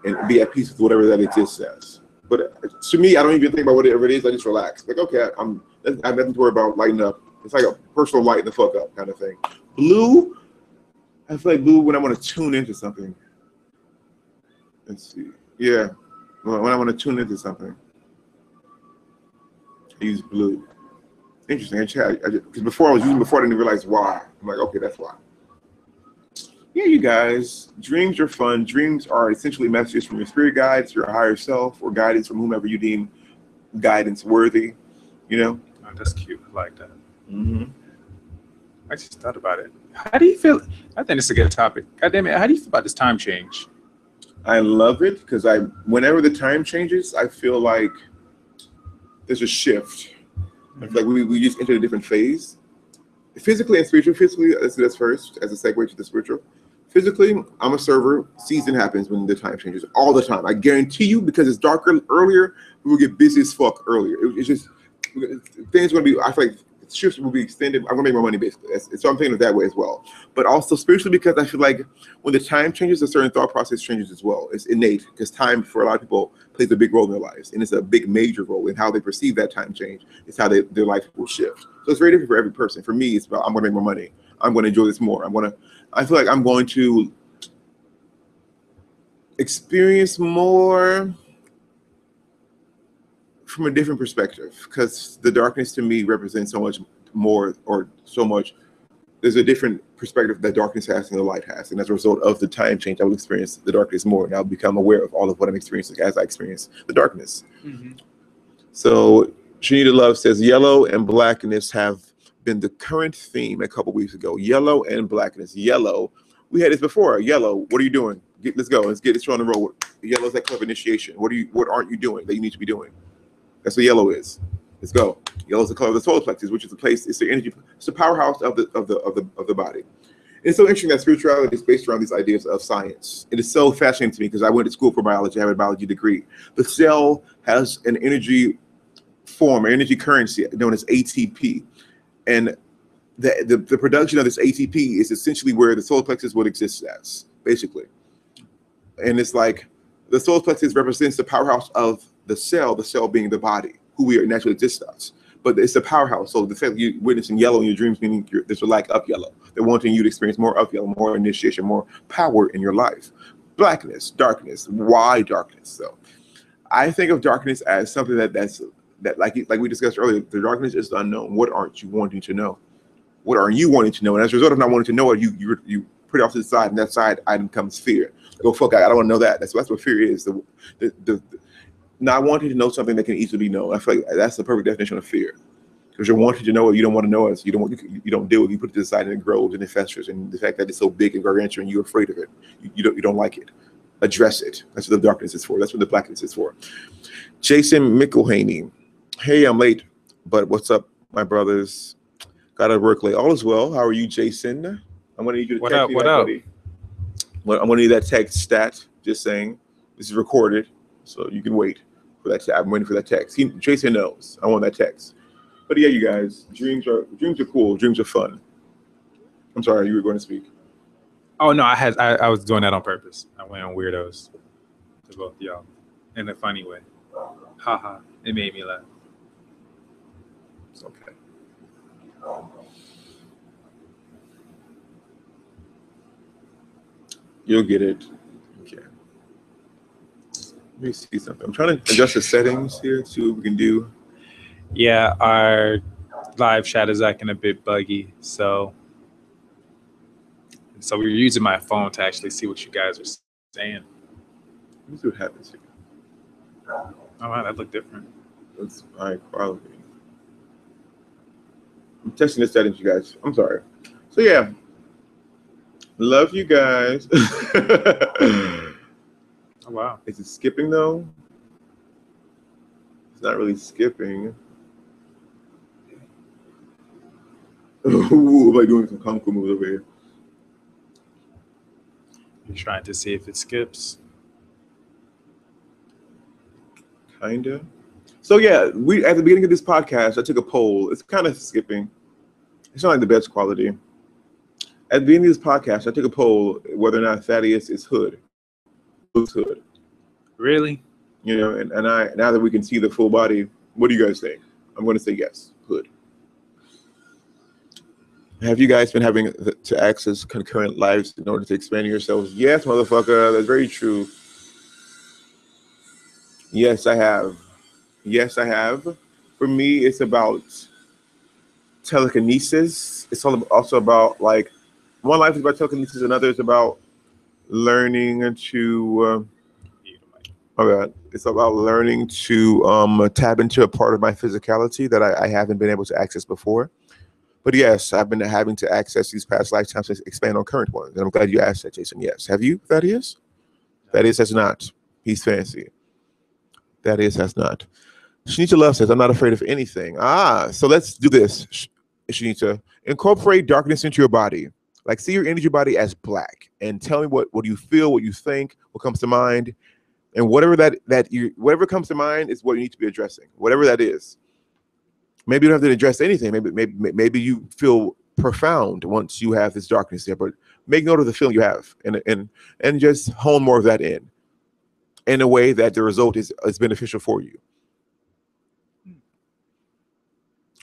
and be at peace with whatever that exists as. But to me, I don't even think about whatever it is. I just relax. Like, okay, I have nothing to worry about lighting up. It's like a personal light the fuck up kind of thing. Blue, I feel like blue when I want to tune into something. Let's see. Yeah, when I want to tune into something, I use blue. Interesting. Because before I was using before, I didn't realize why. I'm like, okay, that's why. Yeah, you guys, dreams are fun. Dreams are essentially messages from your spirit guides, your higher self, or guidance from whomever you deem guidance worthy, you know? Oh, that's cute. I like that. Mm-hmm. I just thought about it. How do you feel? I think it's a good topic. God damn it. How do you feel about this time change? I love it because whenever the time changes, I feel like there's a shift. I feel like we just entered a different phase. Physically and spiritually. Physically, let's do this first as a segue to the spiritual. Physically, I'm a server. Season happens when the time changes all the time. I guarantee you, because it's darker earlier, we will get busy as fuck earlier. It's just, things are going to be, I feel like shifts will be extended. I'm going to make more money basically. So I'm thinking of that way as well. But also spiritually, because I feel like when the time changes, a certain thought process changes as well. It's innate because time for a lot of people plays a big role in their lives. And it's a big major role in how they perceive that time change. It's how their life will shift. So it's very different for every person. For me, it's about I'm going to make more money. I'm going to enjoy this more. I feel like I'm going to experience more from a different perspective, because the darkness to me represents so much more, or so much. There's a different perspective that darkness has and the light has, and as a result of the time change, I will experience the darkness more, and I'll become aware of all of what I'm experiencing as I experience the darkness. Mm-hmm. So Shanita Love says, yellow and blackness have been the current theme a couple weeks ago. Yellow and blackness. Yellow. We had this before. Yellow. What are you doing? Let's go. Let's get this on the road. Yellow is that club initiation. What aren't you doing that you need to be doing? That's what yellow is. Let's go. Yellow is the color of the solar plexus, which is the place. It's the energy. It's the powerhouse of the body. It's so interesting that spirituality is based around these ideas of science. It is so fascinating to me because I went to school for biology. I have a biology degree. The cell has an energy form, or energy currency known as ATP, and the production of this ATP is essentially where the solar plexus would exist as, basically. And it's like the solar plexus represents the powerhouse of the cell being the body, who we are naturally exist as. But it's a powerhouse. So the fact that you're witnessing yellow in your dreams, meaning there's a lack of yellow. They're wanting you to experience more of yellow, more initiation, more power in your life. Blackness, darkness. Why darkness? So I think of darkness as something that like we discussed earlier, the darkness is the unknown. What aren't you wanting to know? What are you wanting to know? And as a result of not wanting to know it, you put it off to the side, and that side item comes fear. Go, fuck, I don't want to know that. That's what fear is. The not wanting to know something that can easily be known. I feel like that's the perfect definition of fear. Because you're wanting to know it, you don't want to know it, so you don't deal with it. You put it to the side and it grows and it festers. And the fact that it's so big and gargantuan, you're afraid of it. You don't like it. Address it. That's what the darkness is for. That's what the blackness is for. Jason McElhaney. Hey, I'm late, but what's up, my brothers? Got to work late. All is well. How are you, Jason? I'm going to need you to text me, buddy. I'm going to need that text stat. Just saying. This is recorded, so you can wait for that. I'm waiting for that text. Jason knows. I want that text. But yeah, you guys, dreams are cool. Dreams are fun. I'm sorry, you were going to speak. Oh no, I was doing that on purpose. I went on weirdos to both y'all in a funny way. Haha, it made me laugh. It's okay. You'll get it. Okay. Let me see something. I'm trying to adjust the settings here, see what we can do. Yeah, our live chat is acting a bit buggy, so we're using my phone to actually see what you guys are saying. Let me see what happens here. Oh wow, that looked different. That's high quality. I'm testing the settings, you guys. I'm sorry. So yeah, love you guys. Oh wow. Is it skipping though? It's not really skipping. Ooh, I'm like doing some comical moves over here. You're trying to see if it skips. Kinda. So yeah, we at the beginning of this podcast, I took a poll. It's kind of skipping. It's not like the best quality. At the beginning of this podcast, I took a poll whether or not Thaddeus is hood. Looks hood. Really? You know, and I now that we can see the full body, what do you guys think? I'm going to say yes, hood. Have you guys been having to access concurrent lives in order to expand yourselves? Yes, motherfucker. That's very true. Yes, I have. Yes, I have. For me, it's about telekinesis. It's also about like one life is about telekinesis, another is about learning to. It's about learning to tap into a part of my physicality that I haven't been able to access before. But yes, I've been having to access these past lifetimes to expand on current ones. And I'm glad you asked that, Jason. Yes. Have you, Thaddeus? Thaddeus has not. He's fancy. Thaddeus has not. Shanita Love says, I'm not afraid of anything. So let's do this, Shanita. Incorporate darkness into your body. Like, see your energy body as black. And tell me what you feel, what you think, what comes to mind. And whatever whatever comes to mind is what you need to be addressing. Whatever that is. Maybe you don't have to address anything. Maybe you feel profound once you have this darkness there. But make note of the feeling you have, and just hone more of that in a way that the result is beneficial for you.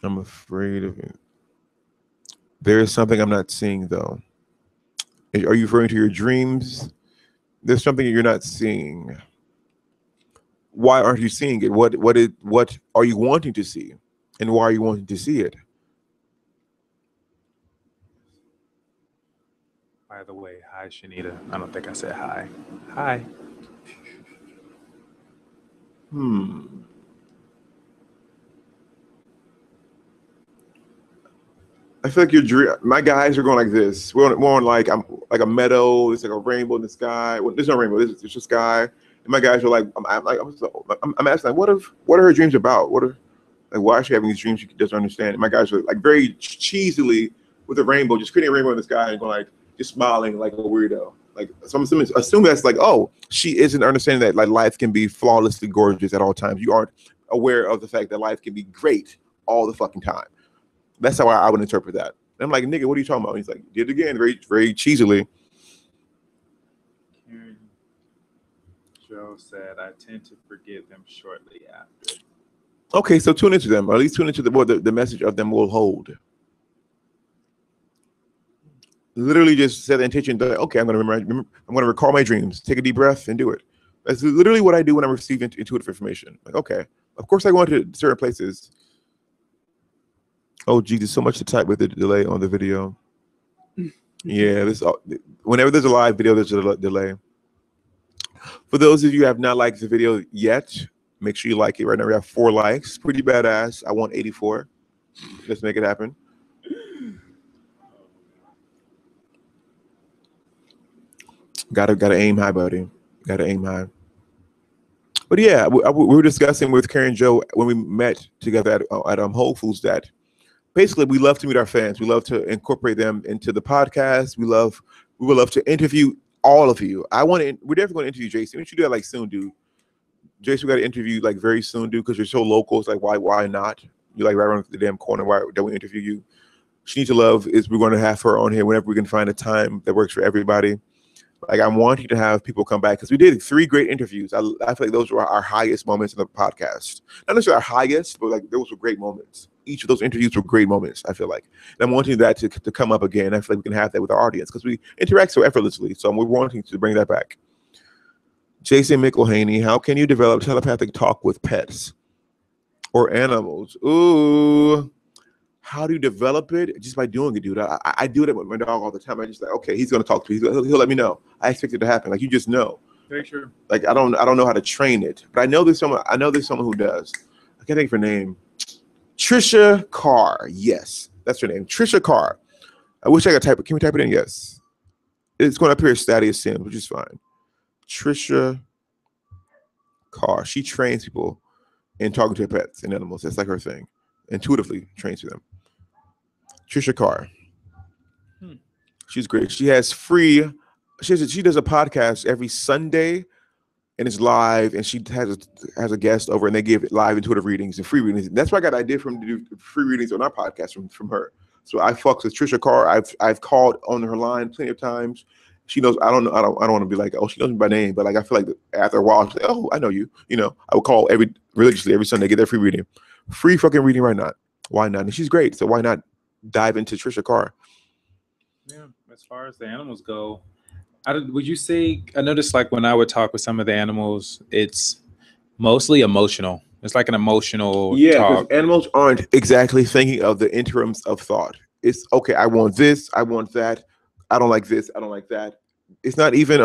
I'm afraid of it. There is something I'm not seeing, though. Are you referring to your dreams? There's something you're not seeing. Why aren't you seeing it? What are you wanting to see? And why are you wanting to see it? By the way, hi, Shanita. I don't think I said hi. Hi. I feel like your dream. My guys are going like this. We're on like I'm like a meadow. It's like a rainbow in the sky. Well, there's no rainbow. It's just sky. And my guys are like, I'm asking, like, what are her dreams about? What are like why is she having these dreams she doesn't understand? And my guys are like very cheesily with a rainbow, just creating a rainbow in the sky and going like just smiling like a weirdo. Like so I'm assuming that's like, oh, she isn't understanding that like life can be flawlessly gorgeous at all times. You aren't aware of the fact that life can be great all the fucking time. That's how I would interpret that. And I'm like, nigga, what are you talking about? And he's like, did it again, very, very cheesily. Karen Joe said, I tend to forget them shortly after. Okay, so tune into them, or at least tune into the message of them will hold. Literally just set the intention that, okay, I'm going to recall my dreams, take a deep breath and do it. That's literally what I do when I receive intuitive information. Like, okay, of course I go into certain places. Oh, geez, there's so much to type with the delay on the video. Yeah, whenever there's a live video, there's a delay. For those of you who have not liked the video yet, make sure you like it. Right now we have 4 likes. Pretty badass. I want 84. Let's make it happen. Gotta aim high, buddy. Gotta aim high. But yeah, we were discussing with Karen Joe when we met together at Whole Foods that basically we love to meet our fans. We love to incorporate them into the podcast. We would love to interview all of you. We're definitely going to interview Jason. We should do that like soon, dude. Jason, we got to interview like very soon, dude, because you're so local. It's like why not? You're like right around the damn corner. Why don't we interview you? She Needs to Love is we're going to have her on here whenever we can find a time that works for everybody. Like I'm wanting to have people come back because we did 3 great interviews. I feel like those were our highest moments in the podcast. Not necessarily our highest, but like those were great moments. Each of those interviews were great moments, I feel like. And I'm wanting that to come up again. I feel like we can have that with our audience because we interact so effortlessly. So we're wanting to bring that back. Jason McElhaney, how can you develop telepathic talk with pets or animals? Ooh. How do you develop it? Just by doing it, dude. I do it with my dog all the time. I just like, okay, he's gonna talk to me. He'll let me know. I expect it to happen. Like you just know. Very true. Like I don't know how to train it, but I know there's someone who does. I can't think of her name. Trisha Carr. Yes, that's her name. Trisha Carr. I wish I could type it. Can we type it in? Yes. It's going up here as Thaddeaus and Darius, which is fine. Trisha Carr. She trains people in talking to pets and animals. That's like her thing. Intuitively trains them. Trisha Carr. She's great. She does a podcast every Sunday and it's live and she has a guest over and they give live intuitive readings and free readings. That's why I got an idea to do free readings on our podcast from her. So I fucks with Trisha Carr. I've called on her line plenty of times. She knows I don't want to be like, oh, she knows me by name, but like I feel like after a while she's like, oh, I know you. You know, I would call religiously every Sunday, get their free reading. Free fucking reading right now. Why not? And she's great. So why not dive into Trisha Carr? Yeah, as far as the animals go, would you say, I noticed like when I would talk with some of the animals, it's mostly emotional. It's like an emotional talk. Animals aren't exactly thinking of the interims of thought. It's okay, I want this, I want that, I don't like this, I don't like that. It's not even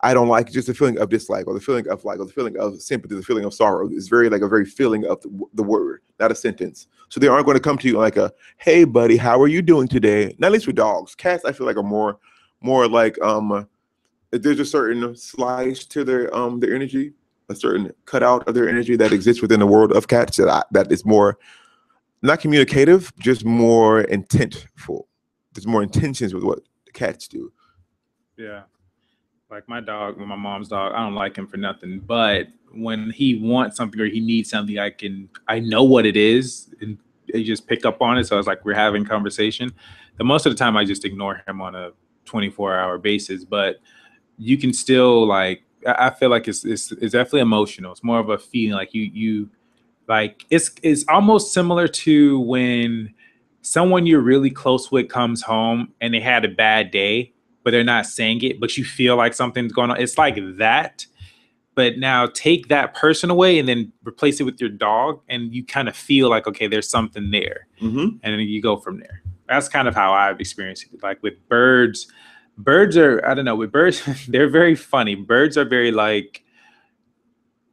I don't like, just the feeling of dislike or the feeling of like or the feeling of sympathy, the feeling of sorrow. It's very like a very feeling of the word, not a sentence. So they aren't going to come to you like a, hey buddy, how are you doing today? Not at least with dogs. Cats, I feel like are more like there's a certain slice to their energy, a certain cutout of their energy that exists within the world of cats that is more not communicative, just more intentful. There's more intentions with what the cats do. Yeah. Like my dog, my mom's dog, I don't like him for nothing. But when he wants something or he needs something, I know what it is and I just pick up on it. So it's like we're having conversation. The most of the time I just ignore him on a 24-hour basis. But you can still like, I feel like it's definitely emotional. It's more of a feeling like you like it's almost similar to when someone you're really close with comes home and they had a bad day, but they're not saying it, but you feel like something's going on. It's like that. But now take that person away and then replace it with your dog and you kind of feel like, okay, there's something there. Mm-hmm. And then you go from there. That's kind of how I've experienced it. Like with birds are, I don't know, with birds, they're very funny. Birds are very like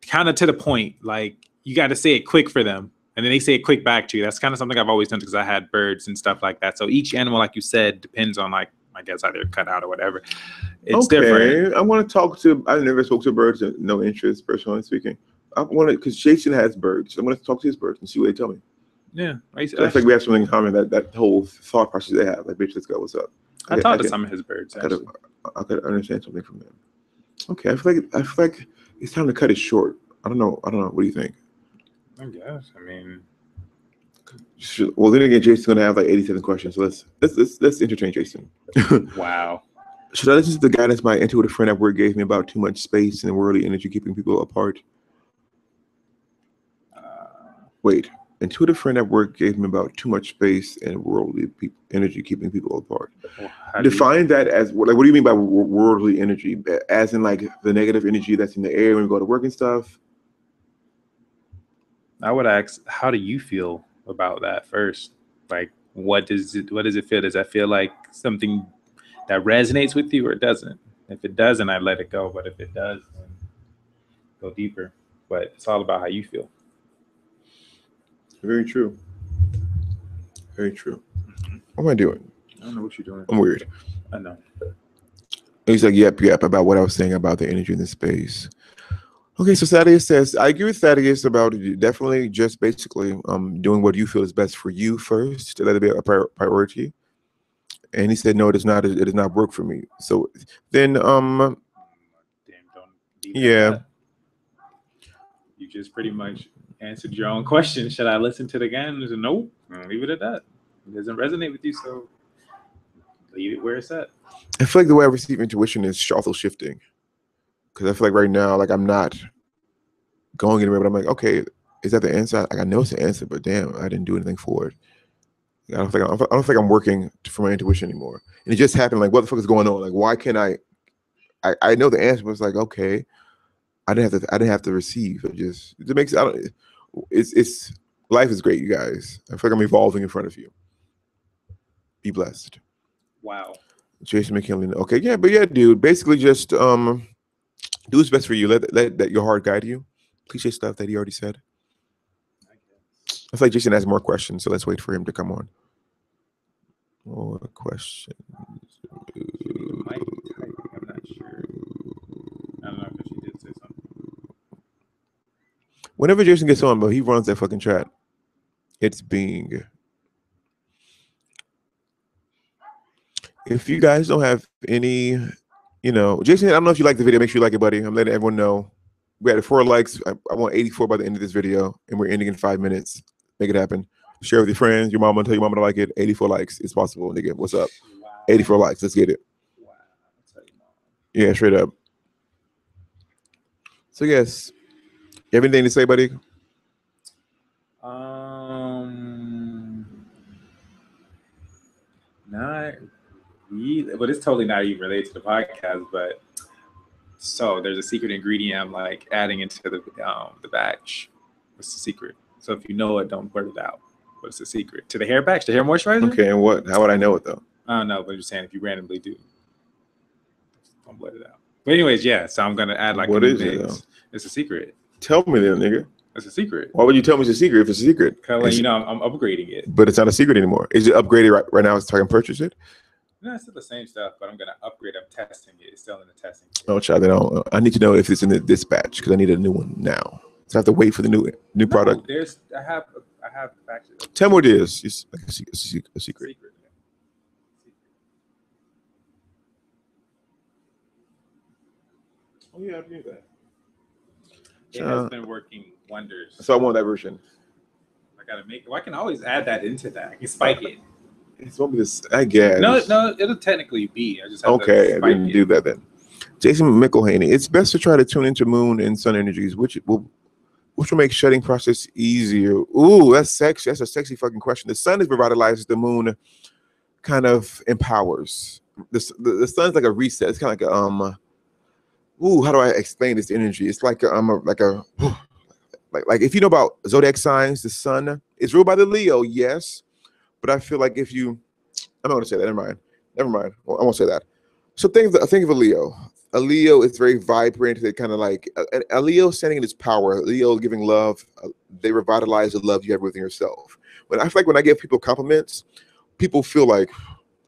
kind of to the point. Like you got to say it quick for them. And then they say it quick back to you. That's kind of something I've always done because I had birds and stuff like that. So each animal, like you said, depends on like, I guess how they're cut out or whatever. It's different. I want to talk to, I never spoke to birds, no interest, personally speaking. I want to, because Jason has birds. I'm going to talk to his birds and see what they tell me. Yeah. I think we have something in common, that whole thought process they have. Like, bitch, let's go, what's up? I talked to some of his birds. I could understand something from them. Okay, I feel like it's time to cut it short. I don't know. What do you think? I guess. I mean, well, then again, Jason's gonna have like 87 questions. So let's entertain Jason. Wow. Should I listen to the guidance my intuitive friend at work gave me about too much space and worldly energy keeping people apart? Wait, intuitive friend at work gave me about too much space and worldly energy keeping people apart. Well, define that as what do you mean by worldly energy? As in like the negative energy that's in the air when we go to work and stuff? I would ask, how do you feel about that first? Like, what does it feel? Does that feel like something that resonates with you, or it doesn't? If it doesn't, I let it go. But if it does, then go deeper. But it's all about how you feel. Very true. Very true. What am I doing? I don't know what you're doing. I'm weird. I know. He's like, yep, about what I was saying about the energy in the space. Okay, so Thaddeus says, I agree with Thaddeus about definitely just basically doing what you feel is best for you first, to let it be a priority. And he said, no, it does not work for me. So then, yeah. You just pretty much answered your own question. Should I listen to it again? He said, nope, leave it at that. It doesn't resonate with you, so leave it where it's at. I feel like the way I receive intuition is also shifting. Because I feel like right now, like I'm not going anywhere, but I'm like, okay, is that the answer? Like I know it's the answer, but damn, I didn't do anything for it. I don't think I'm working for my intuition anymore. And it just happened. Like, what the fuck is going on? Like, why can't I know the answer, but it's like, okay, I didn't have to receive. It makes it's life is great, you guys. I feel like I'm evolving in front of you. Be blessed. Wow. Jason McKinley. Okay, yeah, but yeah, dude. Basically, just do what's best for you. Let your heart guide you. Cliche stuff that he already said. I feel like Jason has more questions, so let's wait for him to come on. More questions. I'm not sure. I don't know if she did say something. Whenever Jason gets on, but he runs that fucking chat. It's being. If you guys don't have any, Jason, I don't know if you like the video. Make sure you like it, buddy. I'm letting everyone know. We had 4 likes. I want 84 by the end of this video, and we're ending in 5 minutes. Make it happen. Share with your friends, your mama, tell your mama to like it. 84 likes. It's possible, nigga. What's up? Wow. 84 likes. Let's get it. Wow. Yeah, straight up. So, yes. You have anything to say, buddy? Not really, but it's totally not even related to the podcast. But so there's a secret ingredient I'm like adding into the batch. What's the secret? So if you know it, don't blurt it out. What's the secret? To the hair batch, the hair moisturizer? Okay, and what? How would I know it though? I don't know, but I'm just saying if you randomly do, don't blurt it out. But anyways, yeah. So I'm gonna add like what is it though? It's a secret. Tell me then, nigga. It's a secret. Why would you tell me it's a secret if it's a secret? Because I'm upgrading it. But it's not a secret anymore. Is it upgraded right now? So I can purchase it? No, it's still the same stuff, but I'm gonna upgrade. I'm testing it. It's still in the testing phase. Oh, child, then I need to know if it's in the dispatch because I need a new one now. So I have to wait for the new product. I have actually. Tell me what it is. It's like a secret. Oh yeah, I knew that. It has been working wonders. So I want that version. I gotta make it. Well, I can always add that into that. I can spike it. It's gonna be this. I guess. No, it'll technically be. I just have okay. To I didn't do that then. Jason McElhaney. It's best to try to tune into moon and sun energies, which will make shedding process easier. Ooh, that's sexy. That's a sexy fucking question. The sun is revitalizes. The moon kind of empowers. The sun's like a reset. It's kind of like a Ooh, how do I explain this energy? It's like like if you know about zodiac signs, the sun is ruled by the Leo, yes. But I feel like if you, I'm not going to say that. Never mind. Well, I won't say that. So think of a Leo. A Leo is very vibrant. They kind of like a Leo standing in its power. A Leo giving love. they revitalize the love you have within yourself. When I feel like when I give people compliments, people feel like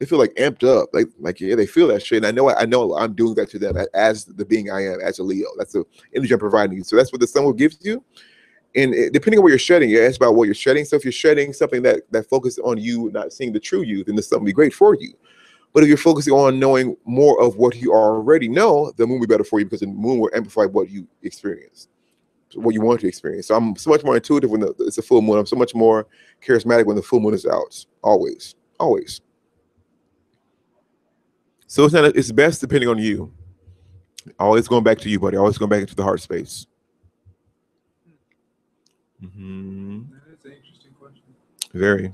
amped up, like yeah, they feel that shit. And I know I'm doing that to them as the being I am, as a Leo. That's the energy I'm providing you. So that's what the sun will give you. And depending on what you're shedding, it's about what you're shedding. So if you're shedding something that focuses on you not seeing the true you, then the sun will be great for you. But if you're focusing on knowing more of what you already know, the moon will be better for you, because the moon will amplify what you experience, what you want to experience. So I'm so much more intuitive when it's a full moon. I'm so much more charismatic when the full moon is out. Always, always. So it's best depending on you. Always going back to you, buddy. Always going back into the heart space. Mm-hmm. That is an interesting question. Very.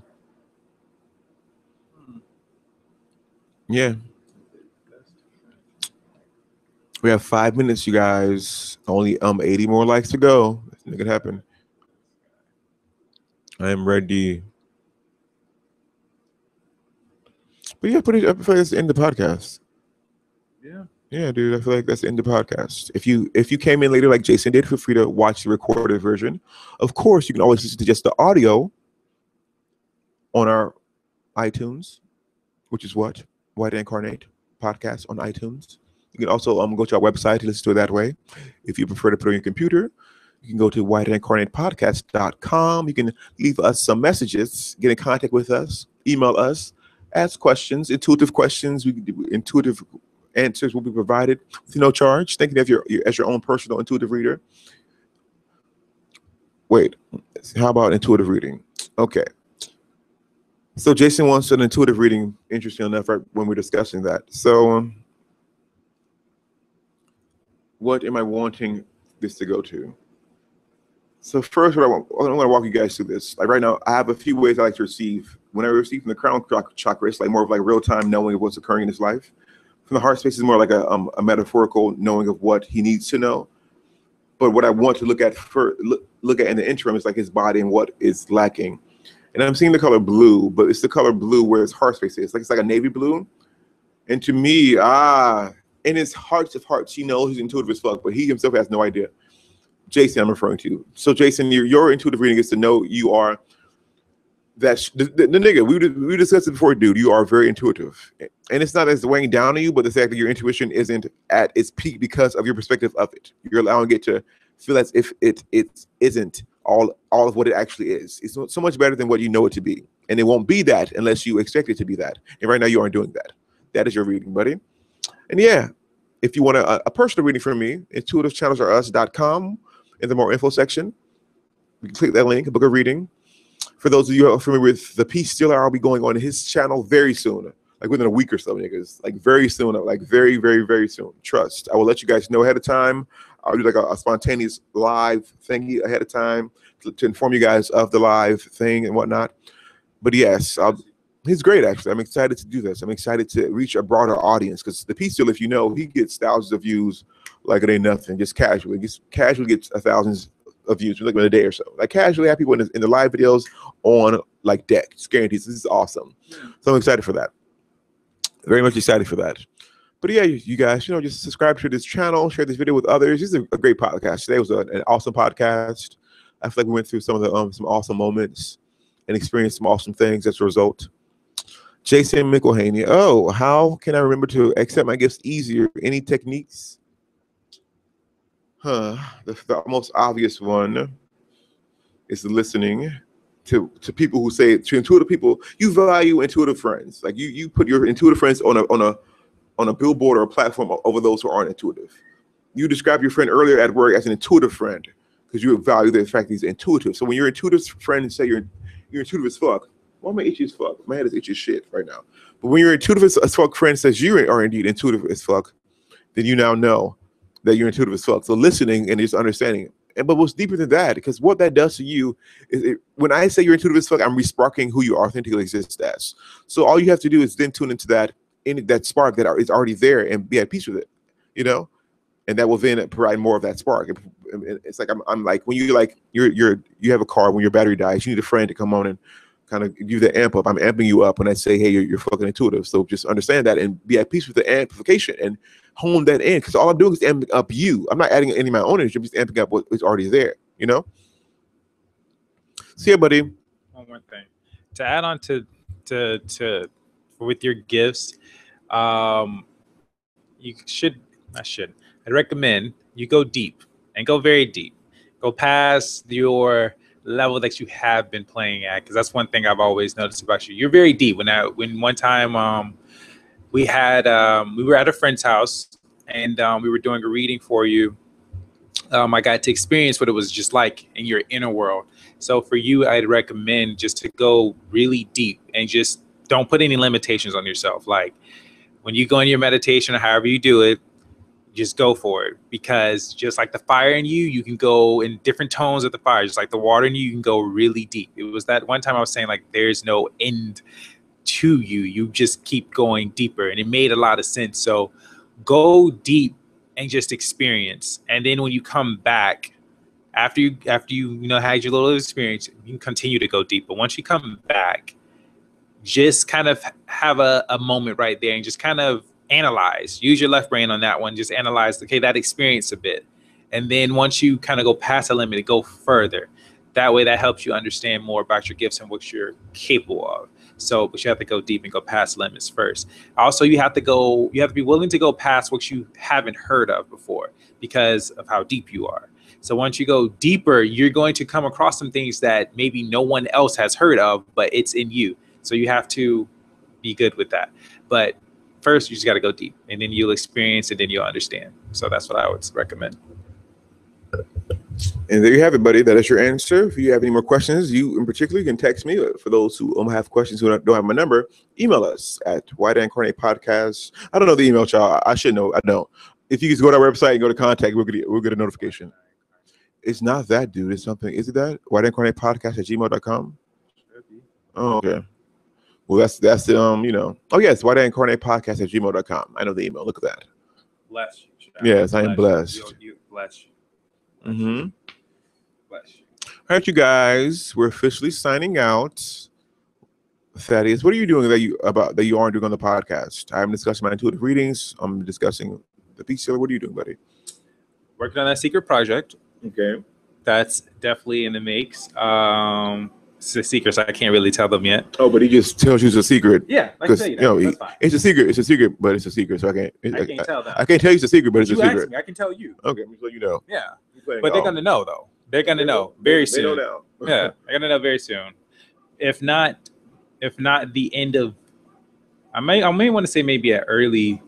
Yeah. We have 5 minutes, you guys. Only 80 more likes to go. Make it happen. I am ready. But yeah, I feel like that's the end of the podcast. Yeah, dude. I feel like that's the end of the podcast. If you came in later like Jason did, feel free to watch the recorded version. Of course, you can always listen to just the audio on our iTunes, which is what? White Incarnate podcast on iTunes. You can also go to our website to listen to it that way. If you prefer to put it on your computer, you can go to whiteincarnatepodcast.com. You can leave us some messages, get in contact with us, email us, ask questions, intuitive questions. Intuitive answers will be provided with no charge. Thinking of as your own personal intuitive reader. Wait, how about intuitive reading? Okay. So Jason wants an intuitive reading, interesting enough, right, when we're discussing that. So what am I wanting this to go to? So first, I'm going to walk you guys through this. Like right now, I have a few ways I like to receive. When I receive from the crown chakra, it's like more of like real-time knowing of what's occurring in his life. From the heart space is more like a metaphorical knowing of what he needs to know. But what I want to look at in the interim is like his body and what is lacking. And I'm seeing the color blue, but it's the color blue where his heart space is. It's like a navy blue. And to me, in his hearts of hearts, he knows he's intuitive as fuck, but he himself has no idea. Jason, I'm referring to you. So Jason, your intuitive reading is to know you are that the nigga. We discussed it before, dude. You are very intuitive, and it's not as weighing down on you, but the fact that your intuition isn't at its peak because of your perspective of it. You're allowing it to feel as if it isn't all of what it actually is. It's so much better than what you know it to be, and it won't be that unless you expect it to be that. And right now, you aren't doing that. That is your reading, buddy. And yeah, if you want a personal reading from me, intuitivechannelsareus.com. In the more info section, you can click that link, book a reading. For those of you who are familiar with the Peace Stealer, I'll be going on his channel very soon, like within a week or so, niggas. Like very soon, like very, very, very soon. Trust. I will let you guys know ahead of time. I'll do like a spontaneous live thingy ahead of time to inform you guys of the live thing and whatnot. But yes, he's great, actually. I'm excited to do this. I'm excited to reach a broader audience because the Peace Stealer, if you know, he gets thousands of views like it ain't nothing, just casually. Casually gets thousands of views like in a day or so. Like casually have people in the live videos on like deck. It's guaranteed. This is awesome. So I'm excited for that. Very much excited for that. But yeah, you guys, just subscribe to this channel, share this video with others. This is a great podcast. Today was an awesome podcast. I feel like we went through some of the some awesome moments and experienced some awesome things as a result. Jason McElhaney. Oh, how can I remember to accept my gifts easier? Any techniques? The most obvious one is listening to people who say, to intuitive people, you value intuitive friends. Like you put your intuitive friends on a billboard or a platform over those who aren't intuitive. You described your friend earlier at work as an intuitive friend because you value the fact that he's intuitive. So when your intuitive friend say you're intuitive as fuck, why am I itchy as fuck? My head is itchy as shit right now. But when your intuitive as fuck friend says you are indeed intuitive as fuck, then you now know that you're intuitive as fuck. So listening and just understanding. But what's deeper than that, because what that does to you is when I say you're intuitive as fuck, I'm resparking who you authentically exist as. So all you have to do is then tune into that spark that is already there and be at peace with it, and that will then provide more of that spark. It's like I'm like when you have a car, when your battery dies, you need a friend to come on and kind of give you the amp up. I'm amping you up when I say, hey, you're fucking intuitive. So just understand that and be at peace with the amplification and hone that in, because all I'm doing is amping up you. I'm not adding any of my own energy. I'm just amping up what is already there, See ya, buddy. One more thing to add on to with your gifts. You should, I should, I'd recommend you go deep and go very deep. Go past your level that you have been playing at, because that's one thing I've always noticed about you. You're very deep. When one time we were at a friend's house and we were doing a reading for you. I got to experience what it was just like in your inner world. So for you, I'd recommend just to go really deep and just don't put any limitations on yourself. Like when you go in your meditation or however you do it, just go for it, because just like the fire in you, you can go in different tones of the fire. Just like the water in you can go really deep. It was that one time I was saying like there's no end to you. You just keep going deeper, and it made a lot of sense. So go deep and just experience. And then when you come back, after you had your little experience, you can continue to go deep. But once you come back, just kind of have a moment right there and just kind of analyze. Use your left brain on that one. Just analyze, okay, that experience a bit. And then once you kind of go past the limit, go further. That way that helps you understand more about your gifts and what you're capable of. So, but you have to go deep and go past limits first. Also, you have to be willing to go past what you haven't heard of before because of how deep you are. So once you go deeper, you're going to come across some things that maybe no one else has heard of, but it's in you. So you have to be good with that. But first, you just got to go deep, and then you'll experience, and then you'll understand. So that's what I would recommend. And there you have it, buddy. That is your answer. If you have any more questions, you in particular, you can text me. For those who have questions who don't have my number, email us at Did I Incarnate Podcast. I don't know the email, child. I should know. I don't. If you just go to our website and go to contact, we'll get a notification. It's not that, dude. It's something. Is it that? Did I Incarnate Podcast at gmail.com? Oh, okay. Well, that's the Oh yes, Did I Incarnate Podcast at gmail.com. I know the email. Look at that. Bless you. Yes, I am blessed. You bless you. Mm-hmm. Bless you. All right, you guys, we're officially signing out. Thaddeus, what are you doing that you aren't doing on the podcast? I'm discussing my intuitive readings. I'm discussing the peace sealer. What are you doing, buddy? Working on that secret project. Okay. That's definitely in the makes. It's a secret, so I can't really tell them yet. Oh, but he just tells you it's a secret. Yeah, I can tell you that. That's fine. It's a secret. It's a secret, but it's a secret. So I can't tell them. I can't tell you it's a secret, but it's a secret. Me, I can tell you. Okay, so you know. Yeah, but they're gonna know though. They're gonna know very soon. They know now. Yeah, they're gonna know very soon. If not the end of, I may want to say maybe an early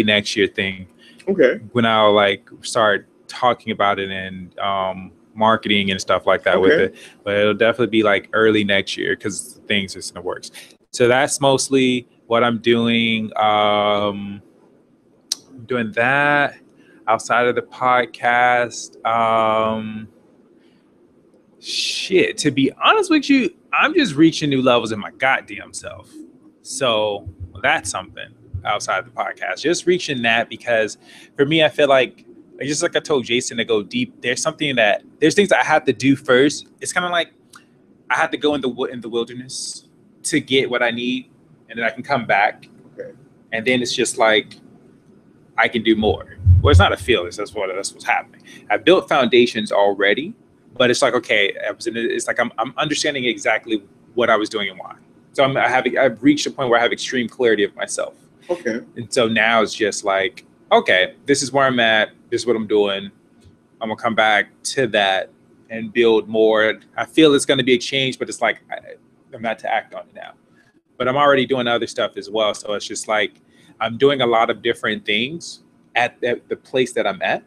next year thing. Okay. When I'll like start talking about it and marketing and stuff like that with it, but it'll definitely be like early next year because things are in the works. So that's mostly what I'm doing. I'm doing that outside of the podcast. To be honest with you, I'm just reaching new levels in my goddamn self. So that's something outside the podcast, just reaching that, because for me, I feel like just like I told Jason, to go deep, there's things that I have to do first. It's kind of like I have to go in the wilderness to get what I need, and then I can come back. Okay. And then it's just like I can do more. Well, it's not a feeling. That's what's happening. I've built foundations already, but it's like, okay, it's like I'm understanding exactly what I was doing and why. So I've reached a point where I have extreme clarity of myself. Okay. And so now it's just like, okay, this is where I'm at. This is what I'm doing. I'm gonna come back to that and build more. I feel it's gonna be a change, but it's like I'm not to act on it now. But I'm already doing other stuff as well. So it's just like I'm doing a lot of different things at the place that I'm at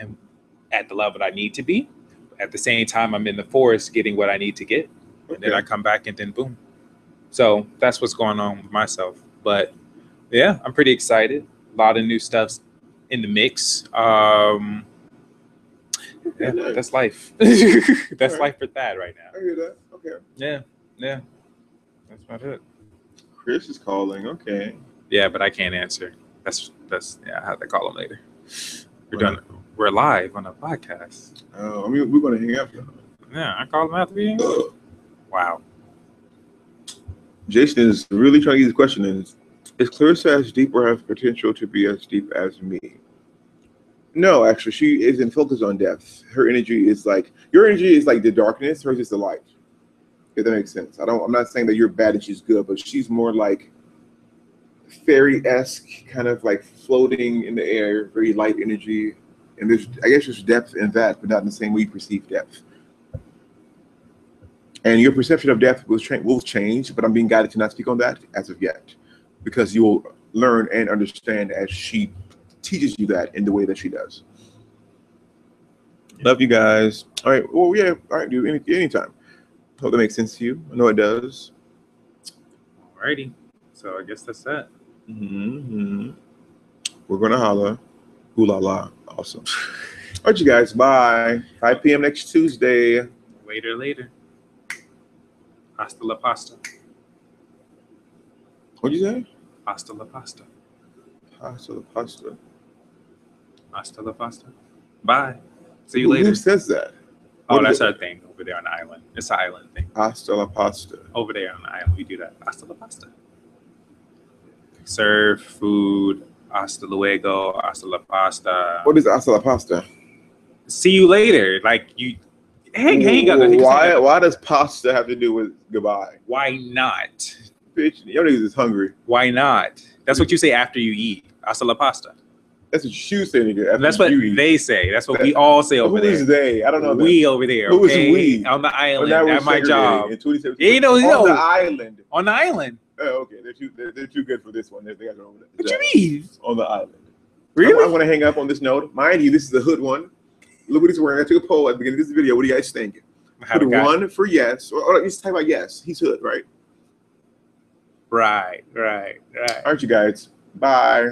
and at the level I need to be. At the same time, I'm in the forest getting what I need to get. And then I come back and then boom. So that's what's going on with myself. But yeah, I'm pretty excited. A lot of new stuff's in the mix. That's life. That's life for Thad right now. I hear that. Okay. Yeah. That's about it. Chris is calling. Okay. Yeah, but I can't answer. That's I have to call him later. We're live on a podcast. Oh, I mean, we're gonna hang out. Yeah, I call him after we hang out. Wow. Jason is really trying to get his question in. Is Clarissa as deep or has potential to be as deep as me? No, actually, she isn't focused on depth. Her energy is like, your energy is like the darkness, hers is the light. If that makes sense. I'm not saying that you're bad and she's good, but she's more like fairy-esque, kind of like floating in the air, very light energy. And I guess there's depth in that, but not in the same way you perceive depth. And your perception of depth will change, but I'm being guided to not speak on that as of yet, because you will learn and understand as she teaches you that in the way that she does. Love you guys. All right. Well, yeah. All right, dude. Anytime. Hope that makes sense to you. I know it does. Alrighty. So I guess that's that. Mm-hmm. We're gonna holla. Ooh la la. Awesome. All right, you guys. Bye. 5 p.m. next Tuesday. Later. Hasta la pasta. What'd you say? Hasta la pasta. Hasta la pasta. Hasta la pasta. Bye. See you later. Who says that? Oh, that's our thing over there on the island. It's an island thing. Hasta la pasta. Over there on the island, we do that. Hasta la pasta. Serve food. Hasta luego. Hasta la pasta. What is hasta la pasta? See you later. Like you. Hang up. Why does pasta have to do with goodbye? Why not? Bitch, y'all niggas is hungry. Why not? That's what you say after you eat. Hasta la pasta. That's what you say, nigga. That's what they say. That's what we all say over there. Who is they? I don't know. We over there. Who is we? On the island. At my job. In 2017. You know. On the island. On the island. Oh, okay. They're too good for this one. They got over there. What you mean? On the island. Really? I'm going to hang up on this note. Mind you, this is the hood one. Look what he's wearing. I took a poll at the beginning of this video. What do you guys think? Put one for yes. Or just type out yes. He's hood, right? Right. Aren't you guys? Bye.